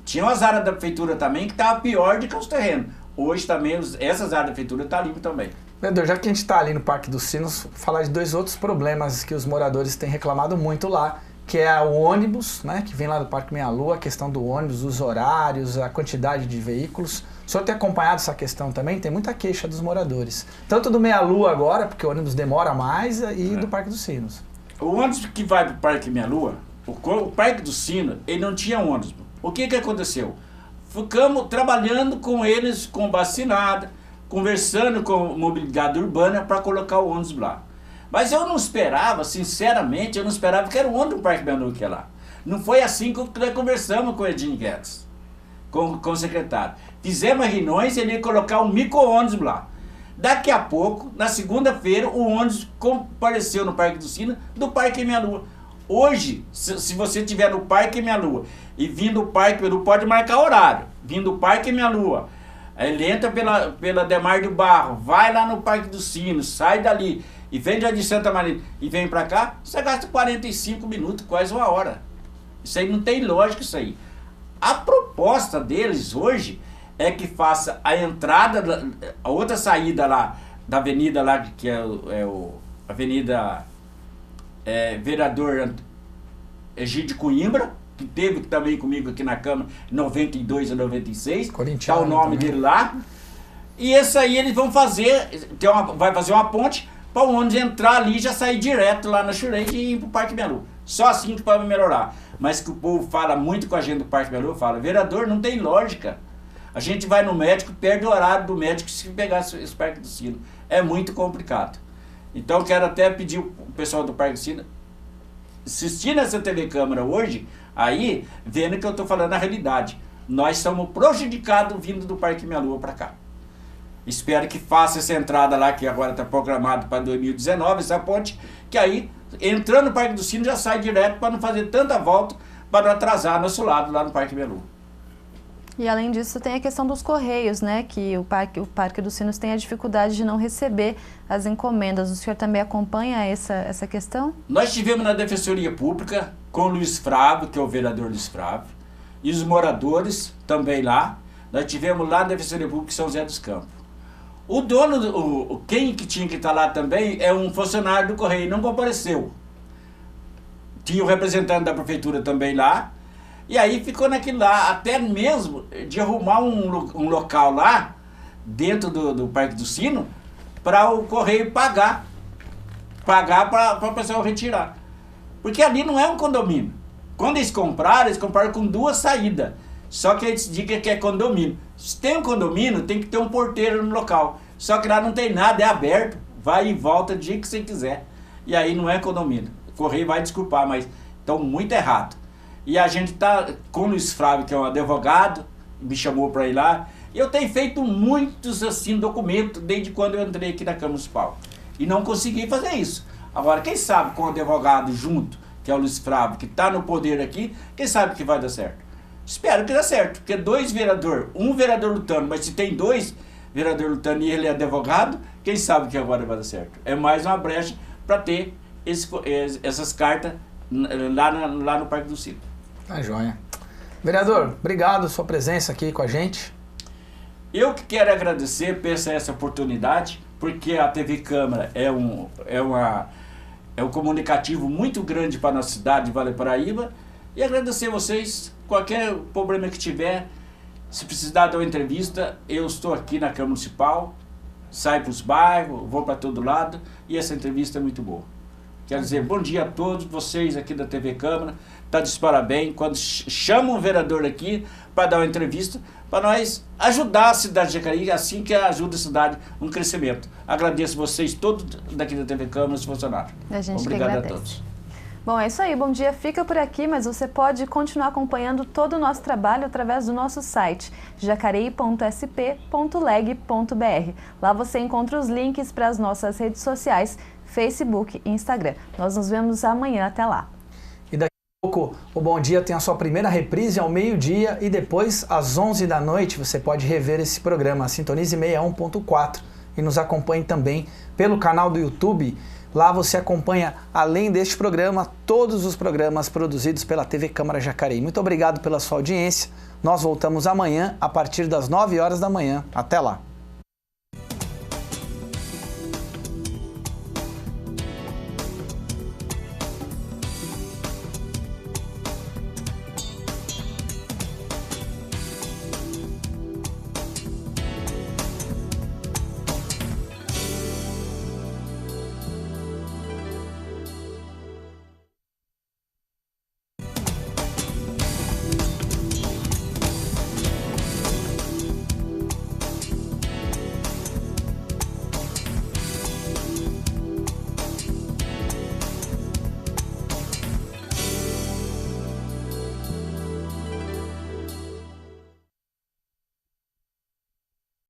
Tinha umas áreas da prefeitura também que estavam pior do que os terrenos. Hoje também, essas áreas da prefeitura estão limpas também. Vereador, já que a gente está ali no Parque dos Sinos, falar de dois outros problemas que os moradores têm reclamado muito lá, que é o ônibus, né, que vem lá do Parque Meia Lua, a questão do ônibus, os horários, a quantidade de veículos. O senhor tem acompanhado essa questão também? Tem muita queixa dos moradores. Tanto do Meia Lua agora, porque o ônibus demora mais, e do Parque dos Sinos. O ônibus que vai para o Parque Meia Lua, o Parque dos Sinos, ele não tinha ônibus. O que aconteceu? Ficamos trabalhando com eles, com vacinada, conversando com mobilidade urbana para colocar o ônibus lá. Mas eu não esperava, sinceramente, eu não esperava que era o ônibus do Parque Meia Lua que ia lá. Não foi assim que nós conversamos com o Edinho Guedes, com o secretário. Fizemos reuniões e ele ia colocar um micro-ônibus lá. Daqui a pouco, na segunda-feira, o ônibus compareceu no Parque do Sino, do Parque Meia Lua. Hoje, se você estiver no Parque Meia Lua e vindo do Parque Meia Lua, pode marcar horário. Vindo do Parque Meia Lua, ele entra pela Demar do Barro, vai lá no Parque do Sino, sai dali e vem de Santa Maria e vem pra cá, você gasta 45 minutos, quase uma hora. Isso aí não tem lógica, isso aí. A proposta deles hoje é que faça a entrada, a outra saída lá, da avenida lá, que é a Avenida Vereador Egídio Coimbra, que teve também comigo aqui na Câmara, 92 a 96, está o nome dele lá, E esse aí eles vão fazer, vai fazer uma ponte para o ônibus entrar ali e já sair direto lá na Churense e ir para o Parque Melu. Só assim que pode melhorar. Mas que o povo fala muito com a gente do Parque Melu, fala, vereador, não tem lógica. A gente vai no médico, perde o horário do médico se pegar esse Parque do Sino. É muito complicado. Então quero até pedir o pessoal do Parque do Sino assistir nessa TV Câmara hoje, aí vendo que eu estou falando a realidade. Nós somos prejudicados vindo do Parque Minha Lua para cá. Espero que faça essa entrada lá, que agora está programado para 2019, essa ponte, que aí, entrando no Parque do Sino, já sai direto para não fazer tanta volta, para não atrasar nosso lado lá no Parque Minha Lua. E além disso tem a questão dos Correios, né? Que o Parque dos Sinos tem a dificuldade de não receber as encomendas. O senhor também acompanha essa questão? Nós tivemos na Defensoria Pública com o Luiz Frávio, que é o vereador Luiz Frávio, e os moradores também lá. Nós tivemos lá na Defensoria Pública em São José dos Campos. O dono, quem que tinha que estar lá também é um funcionário do Correio, não compareceu. Tinha o representante da prefeitura também lá. E aí ficou naquilo lá, até mesmo de arrumar um local lá, dentro do Parque do Sino, para o Correio pagar para o pessoal retirar. Porque ali não é um condomínio. Quando eles compraram com 2 saídas. Só que eles dizem que é condomínio. Se tem um condomínio, tem que ter um porteiro no local. Só que lá não tem nada, é aberto. Vai e volta do dia que você quiser. E aí não é condomínio. O Correio vai desculpar, mas estão muito errado. E a gente está com o Luiz Frávio, que é um advogado, me chamou para ir lá. Eu tenho feito muitos assim documentos desde quando eu entrei aqui na Câmara Municipal. E não consegui fazer isso. Agora, quem sabe com o advogado junto, que é o Luiz Frávio, que está no poder aqui, quem sabe que vai dar certo? Espero que dê certo, porque 2 vereadores, um vereador lutando, mas se tem 2 vereadores lutando e ele é advogado, quem sabe que agora vai dar certo? É mais uma brecha para ter essas cartas lá no Parque do Sino. Tá joia. Vereador, obrigado pela sua presença aqui com a gente. Eu que quero agradecer por essa oportunidade, porque a TV Câmara é um comunicativo muito grande para a nossa cidade de Vale do Paraíba, e agradecer a vocês, qualquer problema que tiver, se precisar de uma entrevista, eu estou aqui na Câmara Municipal, saio para os bairros, vou para todo lado, e essa entrevista é muito boa. Quero dizer, bom dia a todos vocês aqui da TV Câmara, está de parabéns quando chamam um vereador aqui para dar uma entrevista, para nós ajudar a cidade de Jacareí, assim que ajuda a cidade um crescimento. Agradeço vocês todos daqui da TV Câmara, os funcionários. Obrigado a todos. Bom, é isso aí. Bom Dia fica por aqui, mas você pode continuar acompanhando todo o nosso trabalho através do nosso site, jacareí.sp.leg.br. Lá você encontra os links para as nossas redes sociais, Facebook e Instagram. Nós nos vemos amanhã. Até lá. E daqui a pouco o Bom Dia tem a sua primeira reprise ao meio-dia e depois às 11 da noite você pode rever esse programa. Sintonize 61.4 e nos acompanhe também pelo canal do YouTube. Lá você acompanha, além deste programa, todos os programas produzidos pela TV Câmara Jacareí. Muito obrigado pela sua audiência. Nós voltamos amanhã a partir das 9 horas da manhã. Até lá.